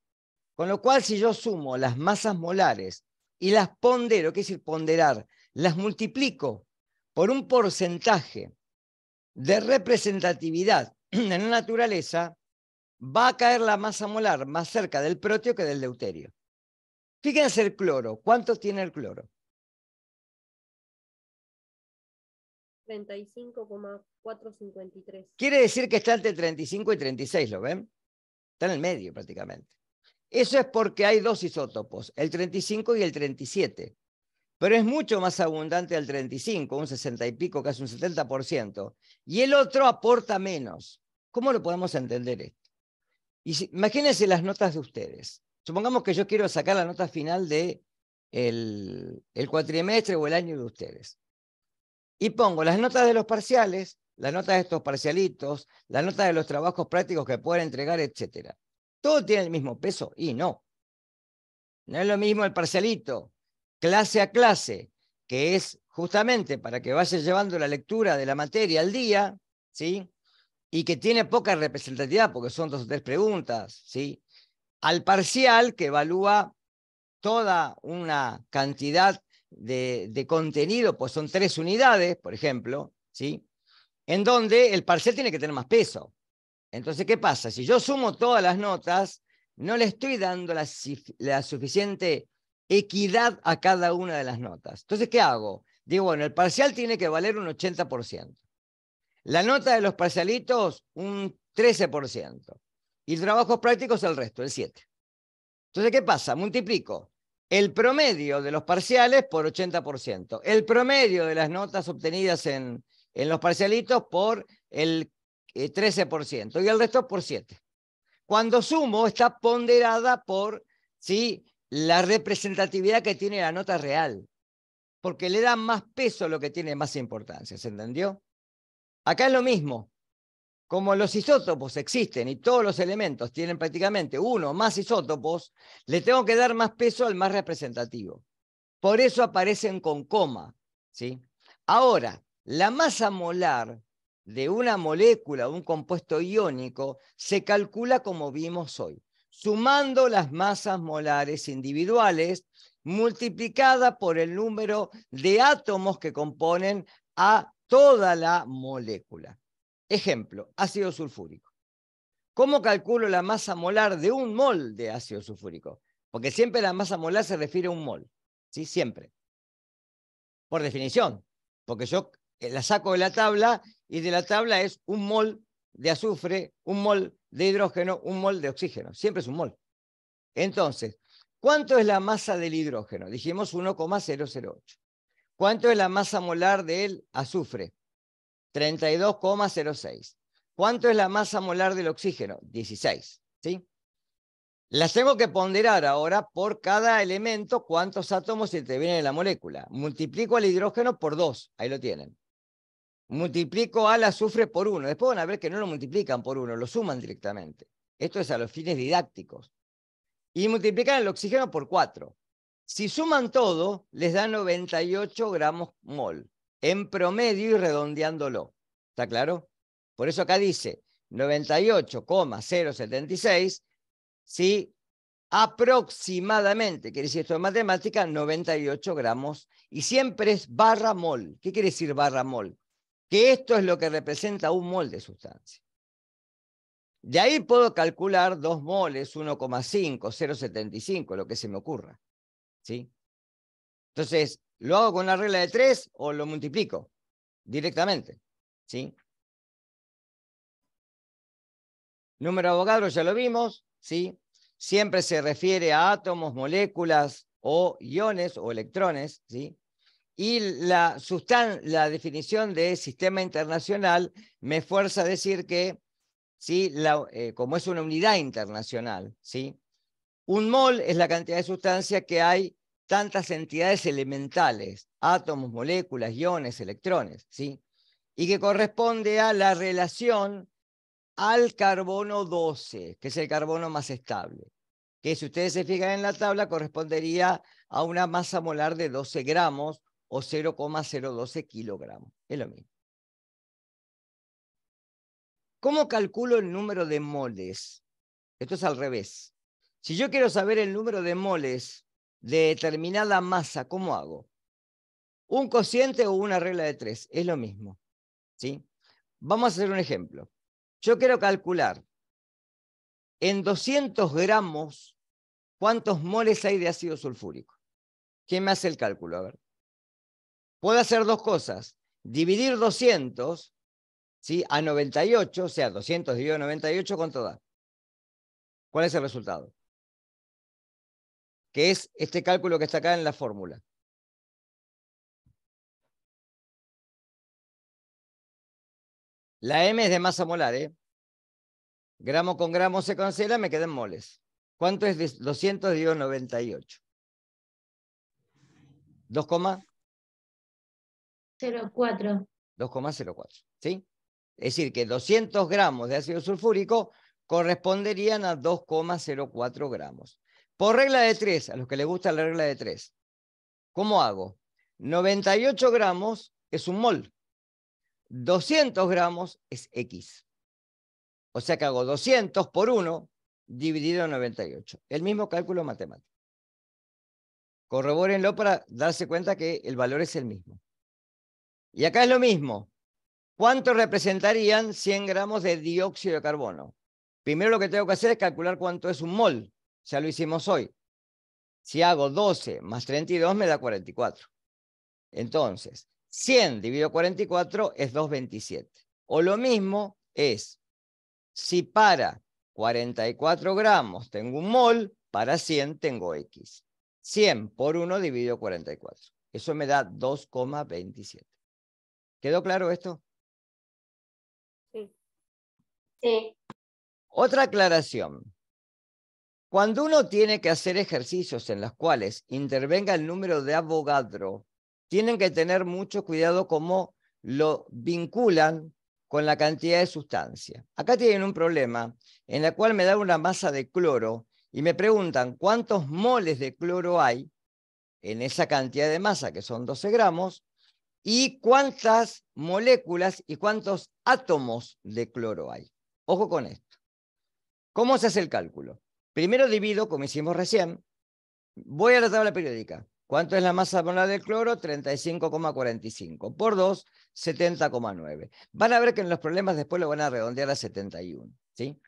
Con lo cual, si yo sumo las masas molares y las pondero, ¿qué es decir ponderar? Las multiplico por un porcentaje de representatividad en la naturaleza, va a caer la masa molar más cerca del protio que del deuterio. Fíjense el cloro. ¿Cuánto tiene el cloro? 35,453. Quiere decir que está entre 35 y 36, ¿lo ven? Está en el medio prácticamente. Eso es porque hay 2 isótopos, el 35 y el 37. Pero es mucho más abundante el 35, un 60 y pico, casi un 70%. Y el otro aporta menos. ¿Cómo lo podemos entender esto? Imagínense las notas de ustedes. Supongamos que yo quiero sacar la nota final de el cuatrimestre o el año de ustedes. Y pongo las notas de los parciales, las notas de estos parcialitos, las notas de los trabajos prácticos que pueden entregar, etc. ¿Todo tiene el mismo peso? Y no. No es lo mismo el parcialito, clase a clase, que es justamente para que vayas llevando la lectura de la materia al día, ¿sí? Y que tiene poca representatividad porque son 2 o 3 preguntas, ¿sí? Al parcial, que evalúa toda una cantidad de contenido, pues son 3 unidades, por ejemplo, ¿sí? En donde el parcial tiene que tener más peso. Entonces, ¿qué pasa? Si yo sumo todas las notas, no le estoy dando la suficiente equidad a cada una de las notas. Entonces, ¿qué hago? Digo, bueno, el parcial tiene que valer un 80%. La nota de los parcialitos, un 13%. Y trabajos prácticos, el resto, el 7%. Entonces, ¿qué pasa? Multiplico el promedio de los parciales por 80%. El promedio de las notas obtenidas en los parcialitos por el 13%. Y el resto por 7%. Cuando sumo, está ponderada por, ¿sí?, la representatividad que tiene la nota real. Porque le da más peso a lo que tiene más importancia. ¿Se entendió? Acá es lo mismo. Como los isótopos existen y todos los elementos tienen prácticamente 1 o más isótopos, le tengo que dar más peso al más representativo. Por eso aparecen con coma, ¿sí? Ahora, la masa molar de una molécula o un compuesto iónico se calcula como vimos hoy, sumando las masas molares individuales multiplicada por el número de átomos que componen a toda la molécula. Ejemplo, ácido sulfúrico. ¿Cómo calculo la masa molar de un mol de ácido sulfúrico? Porque siempre la masa molar se refiere a un mol, ¿sí? Siempre. Por definición, porque yo la saco de la tabla y de la tabla es un mol de azufre, un mol de hidrógeno, un mol de oxígeno. Siempre es un mol. Entonces, ¿cuánto es la masa del hidrógeno? Dijimos 1,008. ¿Cuánto es la masa molar del azufre? 32,06. ¿Cuánto es la masa molar del oxígeno? 16. ¿Sí? Las tengo que ponderar ahora por cada elemento cuántos átomos intervienen en la molécula. Multiplico al hidrógeno por 2. Ahí lo tienen. Multiplico al azufre por 1. Después van a ver que no lo multiplican por 1, lo suman directamente. Esto es a los fines didácticos. Y multiplican el oxígeno por 4. Si suman todo, les da 98 gramos mol, en promedio y redondeándolo. ¿Está claro? Por eso acá dice 98,076, ¿sí? Aproximadamente, quiere decir esto en matemática, 98 gramos, y siempre es barra mol. ¿Qué quiere decir barra mol? Que esto es lo que representa un mol de sustancia. De ahí puedo calcular 2 moles, 1,5, 0,75, lo que se me ocurra. ¿Sí? Entonces, ¿lo hago con la regla de 3 o lo multiplico directamente? ¿Sí? Número de Avogadro ya lo vimos, ¿sí? Siempre se refiere a átomos, moléculas o iones o electrones, ¿sí? Y la definición de sistema internacional me fuerza a decir que, ¿sí?, como es una unidad internacional, ¿sí?, Un mol es la cantidad de sustancia que hay tantas entidades elementales, átomos, moléculas, iones, electrones, ¿sí? Y que corresponde a la relación al carbono 12, que es el carbono más estable, que si ustedes se fijan en la tabla correspondería a una masa molar de 12 gramos o 0,012 kilogramos. Es lo mismo. ¿Cómo calculo el número de moles? Esto es al revés. Si yo quiero saber el número de moles de determinada masa, ¿cómo hago? ¿Un cociente o una regla de 3? Es lo mismo, ¿sí? Vamos a hacer un ejemplo. Yo quiero calcular en 200 gramos cuántos moles hay de ácido sulfúrico. ¿Quién me hace el cálculo? A ver. Puedo hacer dos cosas. Dividir 200, ¿sí? A 98, o sea, 200 dividido 98, ¿cuánto da? ¿Cuál es el resultado? Que es este cálculo que está acá en la fórmula. La M es de masa molar, ¿eh? Gramo con gramo se cancela, me quedan moles. ¿Cuánto es de 200 dividido 98? 0,4. 2,04, ¿sí? Es decir, que 200 gramos de ácido sulfúrico corresponderían a 2,04 gramos. Por regla de 3, a los que les gusta la regla de 3, ¿cómo hago? 98 gramos es un mol. 200 gramos es X. O sea que hago 200 por 1 dividido en 98. El mismo cálculo matemático. Corrobórenlo para darse cuenta que el valor es el mismo. Y acá es lo mismo. ¿Cuánto representarían 100 gramos de dióxido de carbono? Primero lo que tengo que hacer es calcular cuánto es un mol. Ya lo hicimos hoy. Si hago 12 más 32 me da 44. Entonces, 100 dividido 44 es 2,27. O lo mismo es, si para 44 gramos tengo un mol, para 100 tengo X. 100 por 1 dividido 44. Eso me da 2,27. ¿Quedó claro esto? Sí. Sí. Otra aclaración. Cuando uno tiene que hacer ejercicios en los cuales intervenga el número de Avogadro, tienen que tener mucho cuidado cómo lo vinculan con la cantidad de sustancia. Acá tienen un problema en el cual me da una masa de cloro y me preguntan cuántos moles de cloro hay en esa cantidad de masa, que son 12 gramos, y cuántas moléculas y cuántos átomos de cloro hay. Ojo con esto. ¿Cómo se hace el cálculo? Primero divido, como hicimos recién, voy a la tabla periódica. ¿Cuánto es la masa molar del cloro? 35,45. Por 2, 70,9. Van a ver que en los problemas después lo van a redondear a 71. ¿Sí?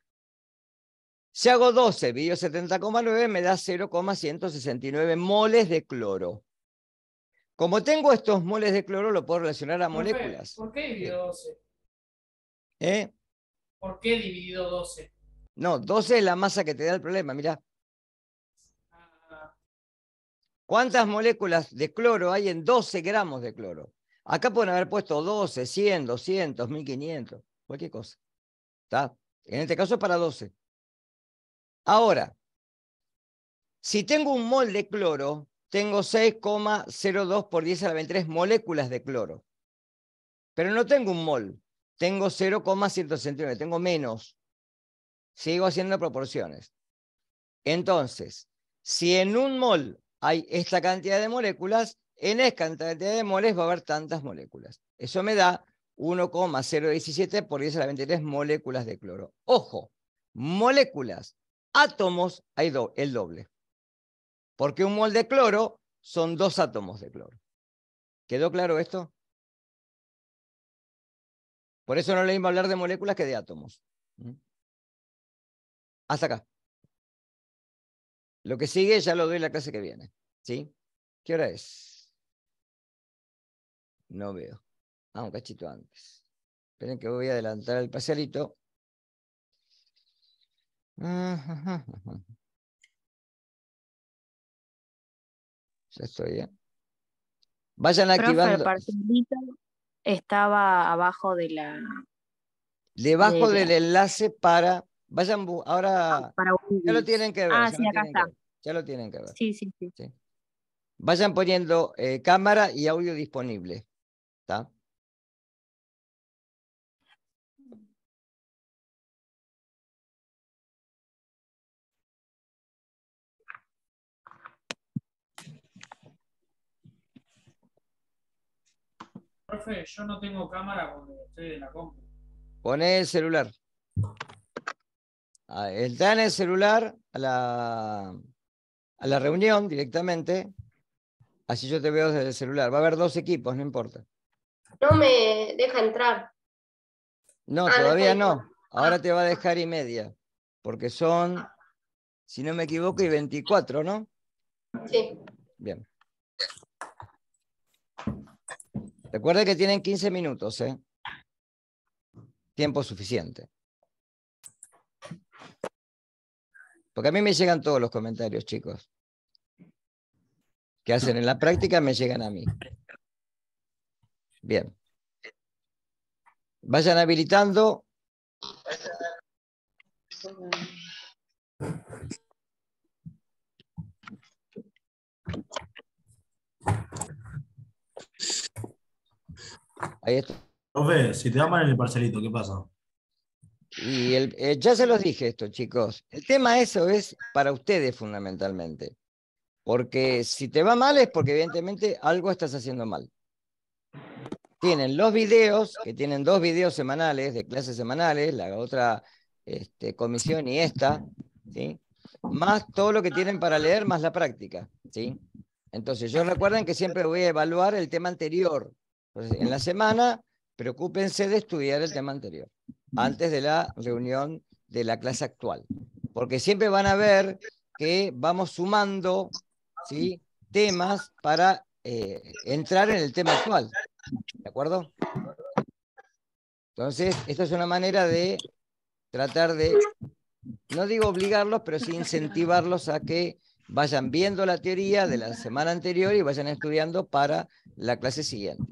Si hago 12 dividido 70,9 me da 0,169 moles de cloro. Como tengo estos moles de cloro, lo puedo relacionar a moléculas. ¿Por qué dividido 12? ¿Eh? ¿Por qué dividido 12? No, 12 es la masa que te da el problema, mirá. Ah, ¿Cuántas moléculas de cloro hay en 12 gramos de cloro? Acá pueden haber puesto 12, 100, 200, 1500, cualquier cosa. ¿Está? En este caso es para 12. Ahora, si tengo un mol de cloro, tengo 6,02 por 10 a la 23 moléculas de cloro. Pero no tengo un mol, tengo 0,169, tengo menos. Sigo haciendo proporciones. Entonces, si en un mol hay esta cantidad de moléculas, en esta cantidad de moles va a haber tantas moléculas. Eso me da 1,017 por 10 a la 23 moléculas de cloro. Ojo, moléculas, átomos, hay el doble. Porque un mol de cloro son 2 átomos de cloro. ¿Quedó claro esto? Por eso no es lo mismo hablar de moléculas que de átomos. Hasta acá. Lo que sigue ya lo doy en la clase que viene. ¿Sí? ¿Qué hora es? No veo. Un cachito antes. Esperen que voy a adelantar el parcialito. Ya estoy, ¿eh? Vayan Profe, el activando. parcialito estaba abajo de la... Debajo del enlace para Vayan, ahora Para ya lo tienen que ver. Ah, ya sí, lo acá tienen que está. ver, ya lo tienen que ver. Sí, sí, sí. Sí. Vayan poniendo cámara y audio disponible. ¿Está? Profe, yo no tengo cámara cuando estoy en la compu. Poné el celular. Entrá en el celular a la reunión directamente. Así yo te veo desde el celular. Va a haber 2 equipos, no importa. No me deja entrar. No, No todavía estoy. no. Ahora te va a dejar y media. Porque son, si no me equivoco, y 24, ¿no? Sí. Bien. Recuerda que tienen 15 minutos, ¿eh? Tiempo suficiente. Porque a mí me llegan todos los comentarios, chicos. Que hacen en la práctica me llegan a mí. Bien. Vayan habilitando. Ahí está. Profe, si te da mal en el parcelito, ¿qué pasa? Y ya se los dije esto, chicos. El tema eso es para ustedes fundamentalmente. Porque si te va mal es porque evidentemente algo estás haciendo mal. Tienen los videos, que tienen 2 videos semanales, de clases semanales, la otra comisión y esta, ¿sí? Más todo lo que tienen para leer, más la práctica, ¿sí? Entonces, yo recuerden que siempre voy a evaluar el tema anterior. Entonces, en la semana, preocúpense de estudiar el tema anterior, antes de la reunión de la clase actual. Porque siempre van a ver que vamos sumando, ¿sí?, temas para entrar en el tema actual. ¿De acuerdo? Entonces, esta es una manera de tratar de, no digo obligarlos, pero sí incentivarlos a que vayan viendo la teoría de la semana anterior y vayan estudiando para la clase siguiente.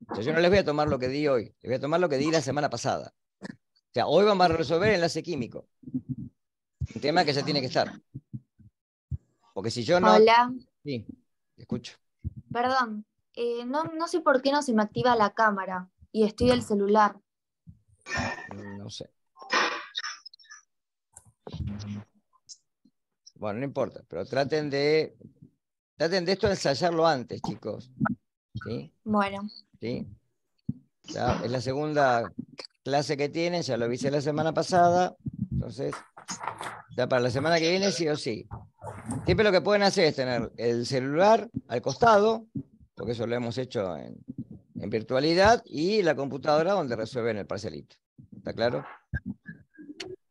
O sea, yo no les voy a tomar lo que di hoy, les voy a tomar lo que di la semana pasada. O sea, hoy vamos a resolver enlace químico. Un tema que ya tiene que estar. Porque si yo no... Hola, Sí, escucho. perdón. No sé por qué no se me activa la cámara y estoy del celular. No sé. Bueno, no importa, pero traten de esto de ensayarlo antes, chicos. ¿Sí? Bueno, ¿Sí? Ya, es la segunda clase que tienen, ya lo avisé la semana pasada, entonces, ya para la semana que viene sí o sí. Siempre lo que pueden hacer es tener el celular al costado, porque eso lo hemos hecho en virtualidad, y la computadora donde resuelven el parcelito. ¿Está claro?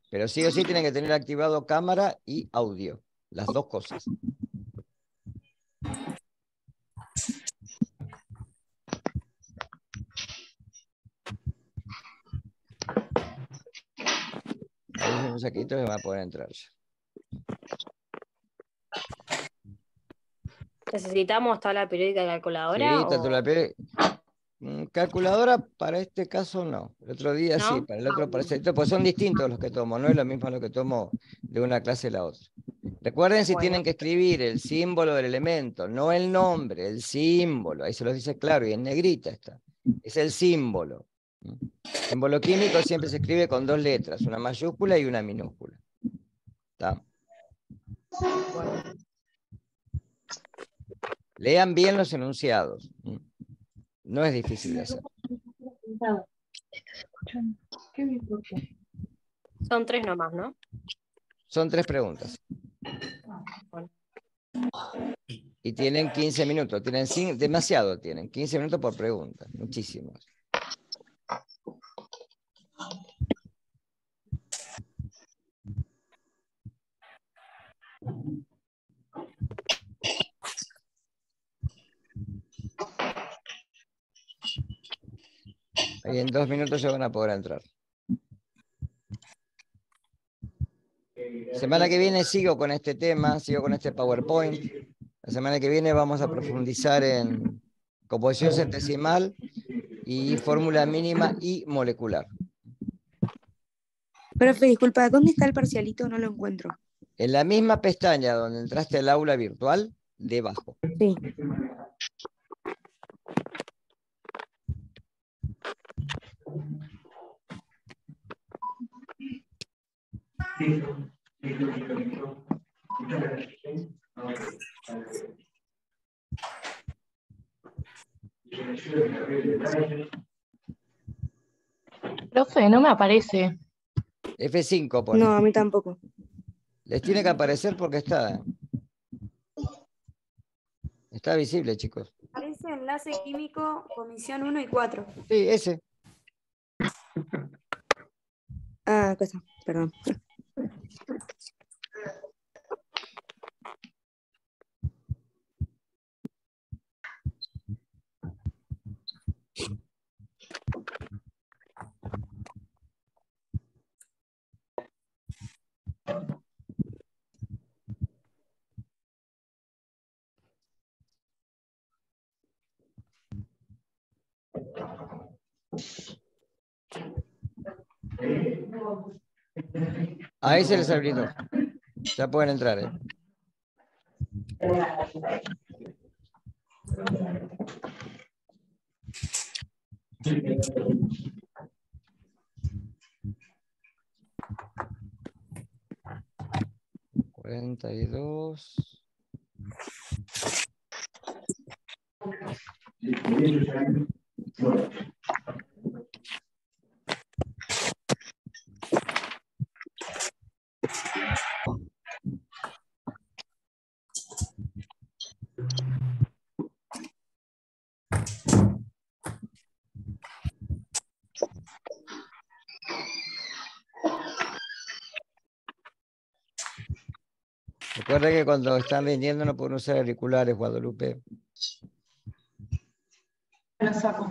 Pero sí o sí tienen que tener activado cámara y audio, las 2 cosas. Ahí se un saquito que va a poder entrar ya. ¿Necesitamos tabla periódica y calculadora? Sí, tanto la calculadora para este caso no. El otro día sí, ¿No? para el otro parcelito, pues son distintos los que tomo, no es lo mismo lo que tomo de una clase a la otra. Recuerden si Bueno. tienen que escribir el símbolo del elemento, no el nombre, el símbolo. Ahí se los dice claro y en negrita está. Es el símbolo. Símbolo químico siempre se escribe con 2 letras, una mayúscula y una minúscula. ¿Está? Lean bien los enunciados. No es difícil de hacer. Son 3 nomás, ¿no? Son 3 preguntas. Bueno. Y tienen 15 minutos. Demasiado tienen. 15 minutos por pregunta. Muchísimos. Ahí en 2 minutos ya van a poder entrar. Semana que viene sigo con este tema, sigo con este PowerPoint. La semana que viene vamos a profundizar en composición centesimal y fórmula mínima y molecular. Profe, disculpa, ¿dónde está el parcialito? No lo encuentro. En la misma pestaña donde entraste al aula virtual, debajo. Sí. Profe, no me aparece. F5 pone. No, a mí tampoco. Les tiene que aparecer porque está visible, chicos. Parece enlace químico, comisión 1 y 4. Sí, ese. Ah, acá está, perdón. Ahí se les habilitó. Ya pueden entrar, ¿eh? ¿42? Recuerda que cuando están vendiendo no pueden usar auriculares, Guadalupe. Lo saco.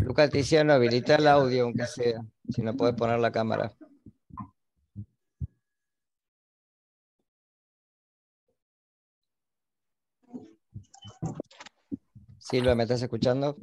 Lucas Tiziano, habilita el audio, aunque sea, si no puedes poner la cámara. Silvia, ¿me estás escuchando?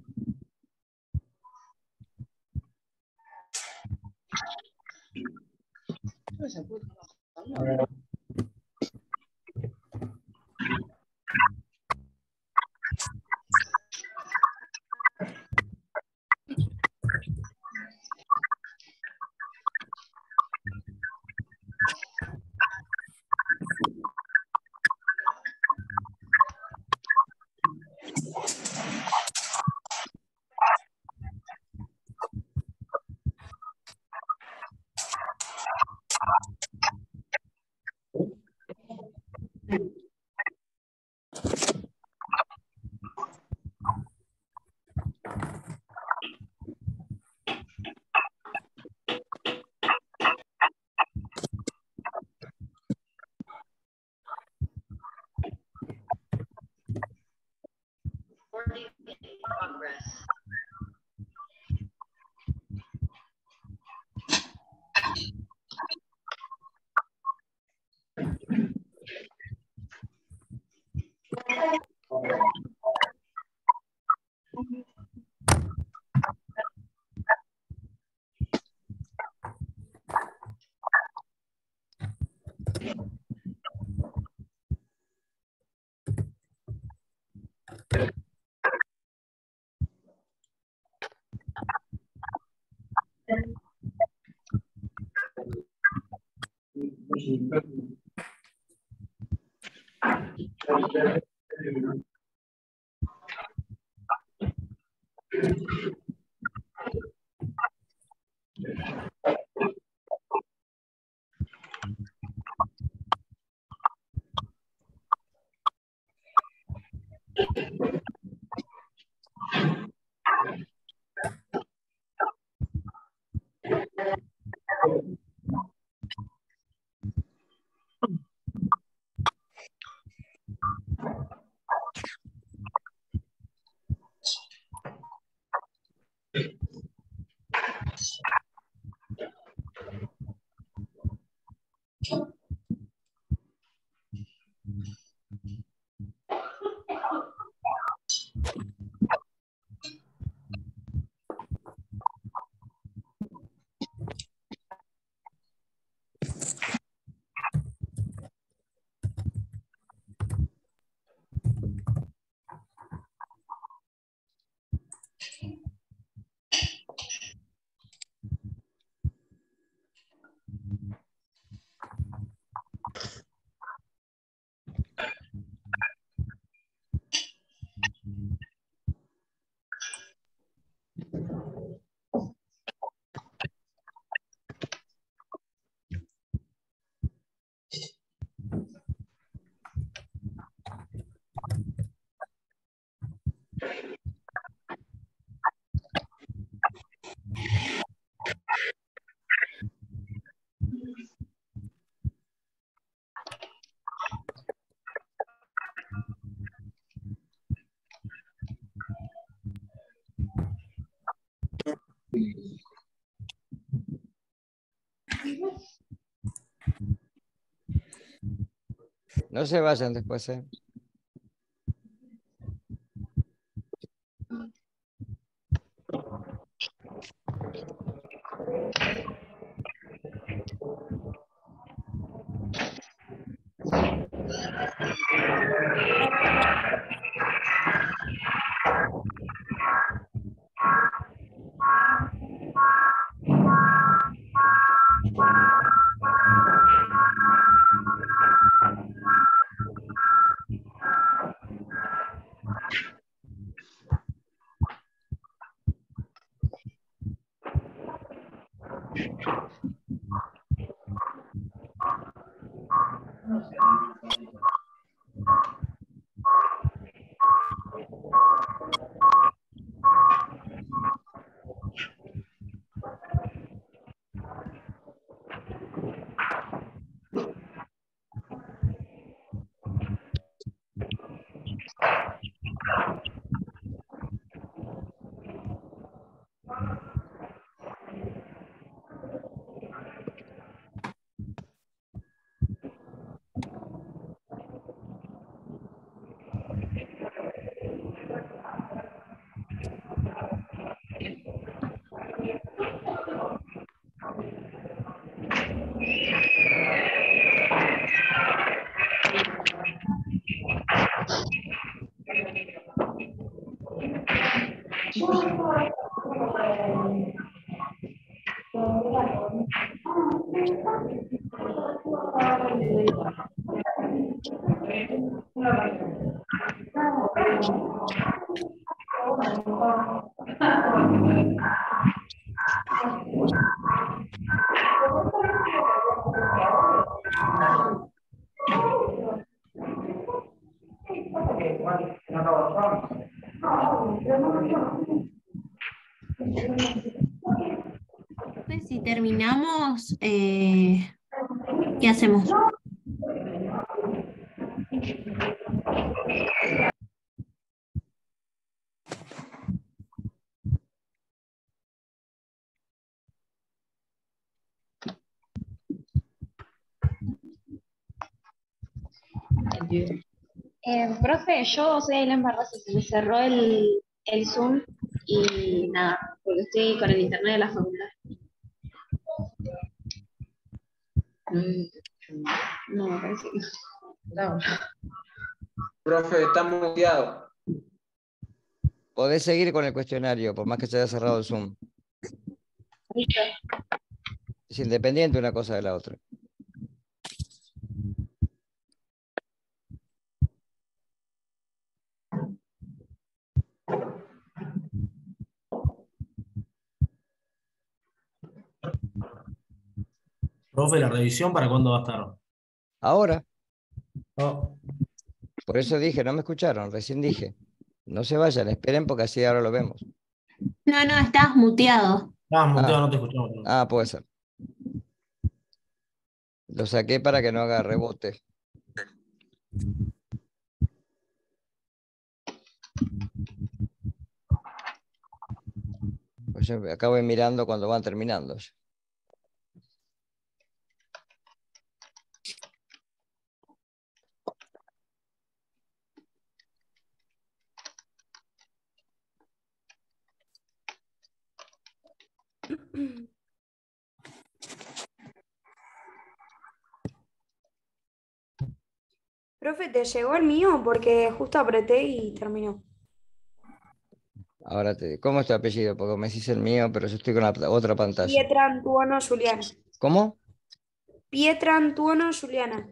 No se vayan después, ¿eh? Pues si terminamos, ¿qué hacemos? Profe, yo soy Aileen Barroso, se me cerró el Zoom y nada, porque estoy con el internet de la facultad. No, me parece que no. Profe, está muteado. Podés seguir con el cuestionario, por más que se haya cerrado el Zoom. Listo. Es independiente una cosa de la otra. Profe, ¿la revisión para cuándo va a estar? Ahora, Oh, por eso dije, no me escucharon, recién dije. No se vayan, esperen porque así ahora lo vemos. No, no, estás muteado. estabas muteado, no te escuchamos. Puede ser. Lo saqué para que no haga rebote. Pues yo acabo mirando cuando van terminando. Profe, ¿te llegó el mío? Porque justo apreté y terminó. Ahora ¿cómo es tu apellido? Porque me decís el mío, pero yo estoy con la otra pantalla. Pietra Antuono Juliana. ¿Cómo? Pietra Antuono Juliana.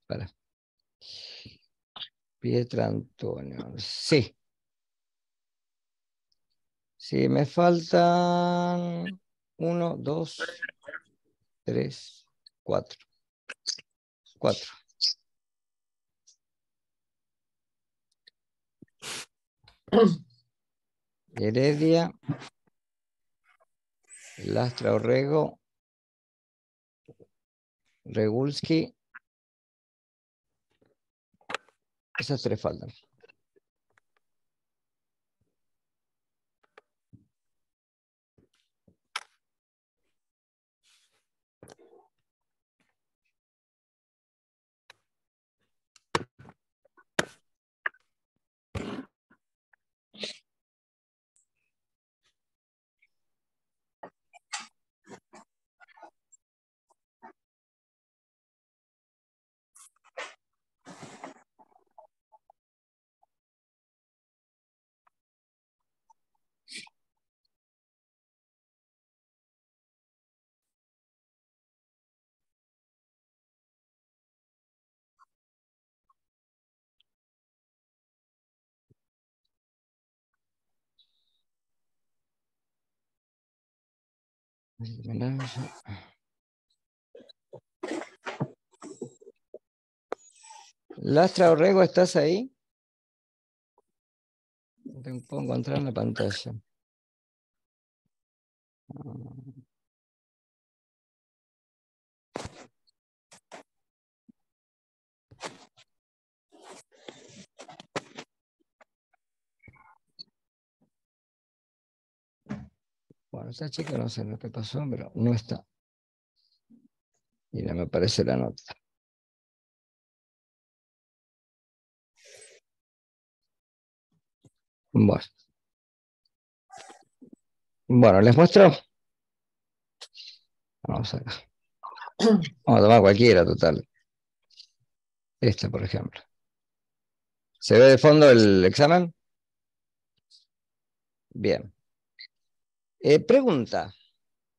Espera. Pietra Antonio. Sí. Sí, me faltan 1, 2, 3, 4. 4. Heredia, Lastra Orrego, Regulski. Esas 3 faltan. Lastra Orrego, ¿estás ahí? No te puedo encontrar en la pantalla. Bueno, esa chica no sé lo que pasó, pero no está. Y no me aparece la nota. Bueno. Bueno, ¿les muestro? Vamos acá. Vamos a tomar cualquiera, total. Esta, por ejemplo. ¿Se ve de fondo el examen? Bien. Pregunta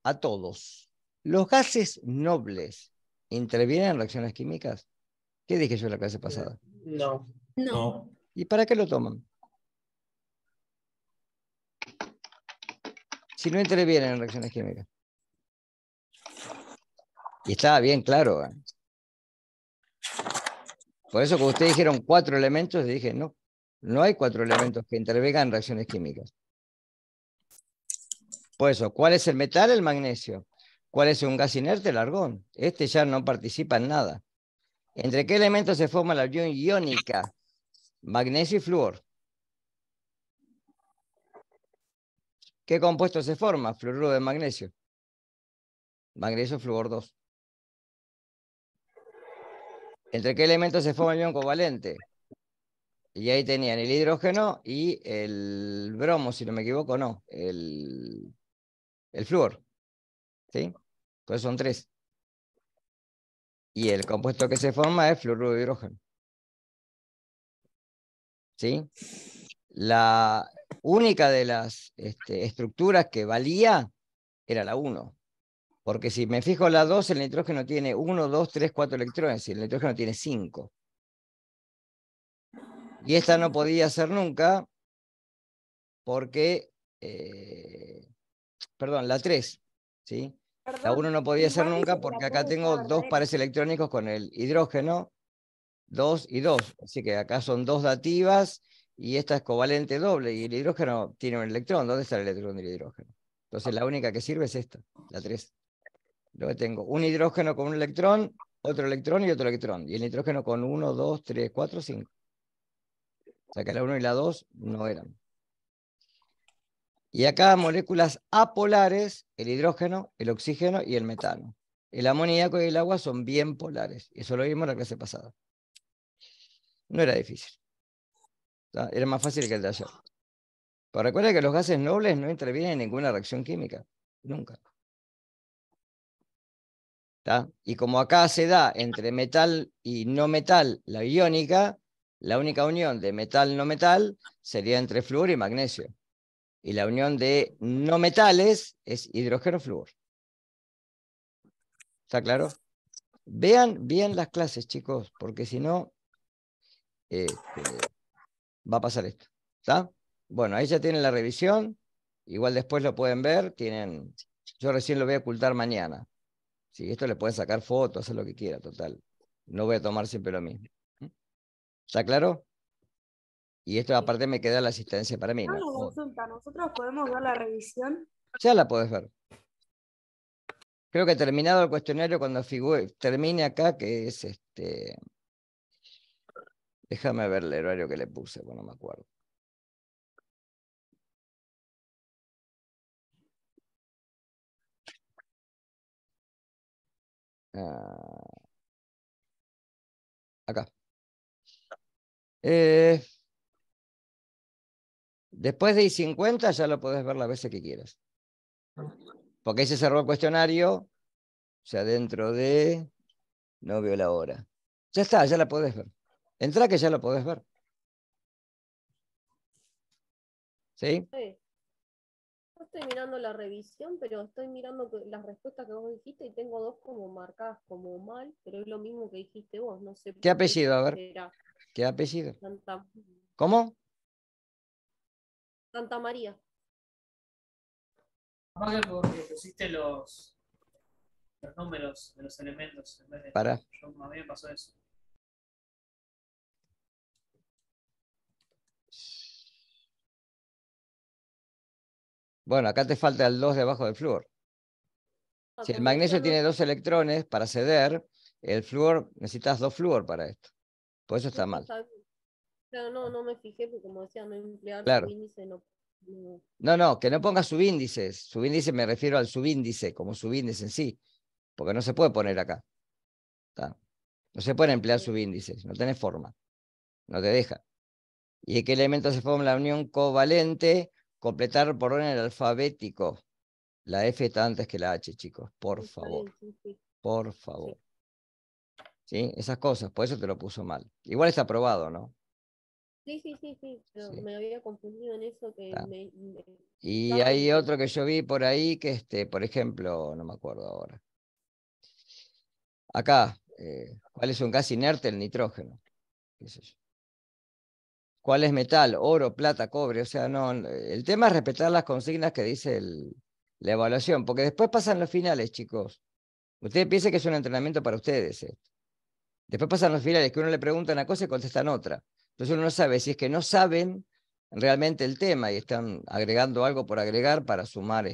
a todos. ¿Los gases nobles intervienen en reacciones químicas? ¿Qué dije yo en la clase pasada? No. No. ¿Y para qué lo toman? Si no intervienen en reacciones químicas. Y estaba bien claro. Por eso, cuando ustedes dijeron 4 elementos, les dije, no, no hay 4 elementos que intervengan en reacciones químicas. Por eso, ¿cuál es el metal? El magnesio. ¿Cuál es un gas inerte? El argón. Este ya no participa en nada. ¿Entre qué elementos se forma la unión iónica? Magnesio y flúor. ¿Qué compuesto se forma? Fluoruro de magnesio. Magnesio flúor 2. ¿Entre qué elementos se forma el ion covalente? Y ahí tenían el hidrógeno y el bromo, si no me equivoco, no. El flúor. ¿Sí? Pues son 3. Y el compuesto que se forma es fluoruro de hidrógeno. ¿Sí? La única de las estructuras que valía era la 1. Porque si me fijo en la 2, el nitrógeno tiene 1, 2, 3, 4 electrones y el nitrógeno tiene 5. Y esta no podía ser nunca porque, perdón, la 3, ¿sí? La 1 no podía ser nunca porque acá tengo 2 pares electrónicos con el hidrógeno, 2 y 2. Así que acá son 2 dativas y esta es covalente doble y el hidrógeno tiene un electrón. ¿Dónde está el electrón del hidrógeno? Entonces la única que sirve es esta, la 3. Luego tengo un hidrógeno con un electrón, otro electrón y otro electrón. Y el nitrógeno con 1, 2, 3, 4, 5. O sea que la 1 y la 2 no eran. Y acá moléculas apolares, el hidrógeno, el oxígeno y el metano. El amoníaco y el agua son bien polares. Eso lo vimos en la clase pasada. No era difícil. Era más fácil que el de ayer. Pero recuerda que los gases nobles no intervienen en ninguna reacción química. Nunca. ¿Tá? Y como acá se da entre metal y no metal la iónica, la única unión de metal-no metal sería entre flúor y magnesio. Y la unión de no metales es hidrógeno-flúor. ¿Está claro? Vean bien las clases, chicos, porque si no, va a pasar esto. ¿Está? Bueno, ahí ya tienen la revisión. Igual después lo pueden ver. Yo recién lo voy a ocultar mañana. Sí, esto le pueden sacar fotos, hacer lo que quiera, total. No voy a tomar siempre lo mismo. ¿Está claro? Y esto aparte me queda la asistencia para mí, Una ¿no? consulta, ¿nosotros podemos ver la revisión? Ya la podés ver. Creo que terminado el cuestionario, cuando termine acá, que es déjame ver el horario que le puse, bueno, no me acuerdo. Acá. Después de I50 ya lo podés ver las veces que quieras. Porque ahí se cerró el cuestionario, o sea, dentro de... No veo la hora. Ya está, ya la podés ver. Entrá que ya la podés ver. ¿Sí? Sí. Yo estoy mirando la revisión, pero estoy mirando las respuestas que vos dijiste y tengo 2 como marcadas como mal, pero es lo mismo que dijiste vos, no sé. ¿Qué apellido? A ver. Será. ¿Qué apellido? Santa... ¿Cómo? Santa María. Capaz que porque pusiste los números de los elementos en vez de. Para. A mí me pasó eso. Bueno, acá te falta el 2 debajo del flúor. Si el como magnesio decía, tiene 2 electrones para ceder, el flúor, necesitas 2 flúor para esto. Por eso está mal. Pero no me fijé porque como decía, no emplear Claro. subíndice, no. No, que no pongas subíndices. Subíndice me refiero al subíndice, como subíndice en sí. Porque no se puede poner acá. ¿Está? No se pueden emplear subíndices, no tenés forma. No te deja. ¿Y qué elemento se forma la unión covalente? Completar por orden alfabético. La F está antes que la H, chicos. Por favor. Por favor. ¿Sí? Esas cosas, por eso te lo puso mal. Igual está aprobado, ¿no? Sí, pero Sí. me había confundido en eso que Está. me Y estaba hay y- otro que yo vi por ahí que, por ejemplo, no me acuerdo ahora. Acá, ¿cuál es un gas inerte? El nitrógeno. ¿Qué sé yo? ¿Cuál es metal? Oro, plata, cobre. O sea, no, el tema es respetar las consignas que dice la evaluación, porque después pasan los finales, chicos. Ustedes piensen que es un entrenamiento para ustedes. Después pasan los finales, que uno le pregunta una cosa y contestan otra. Entonces uno no sabe si es que no saben realmente el tema y están agregando algo por agregar para sumar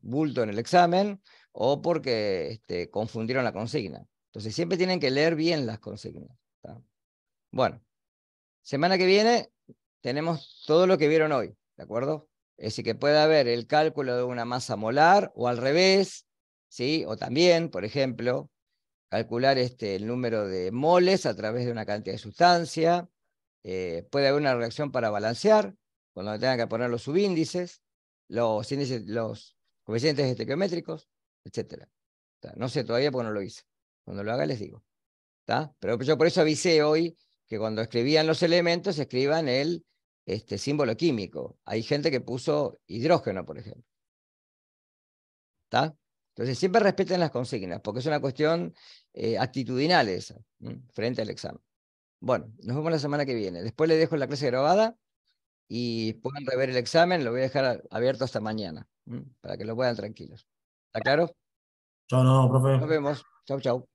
bulto en el examen o porque confundieron la consigna. Entonces siempre tienen que leer bien las consignas. ¿Está? Bueno, semana que viene tenemos todo lo que vieron hoy, ¿de acuerdo? Es decir, que puede haber el cálculo de una masa molar o al revés, ¿sí? O también, por ejemplo, calcular el número de moles a través de una cantidad de sustancia. Puede haber una reacción para balancear, cuando tengan que poner los subíndices, los índices, los coeficientes estequiométricos, etc. No sé todavía porque no lo hice. Cuando lo haga les digo. ¿Está? Pero yo por eso avisé hoy que cuando escribían los elementos escriban el símbolo químico. Hay gente que puso hidrógeno, por ejemplo. ¿Está? Entonces siempre respeten las consignas, porque es una cuestión actitudinal esa, frente al examen. Bueno, nos vemos la semana que viene. Después les dejo la clase grabada y pueden rever el examen, lo voy a dejar abierto hasta mañana, para que lo puedan tranquilos. ¿Está claro? Chao, no, profe. Nos vemos. Chau, chau.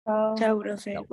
Chao, profe. Chau.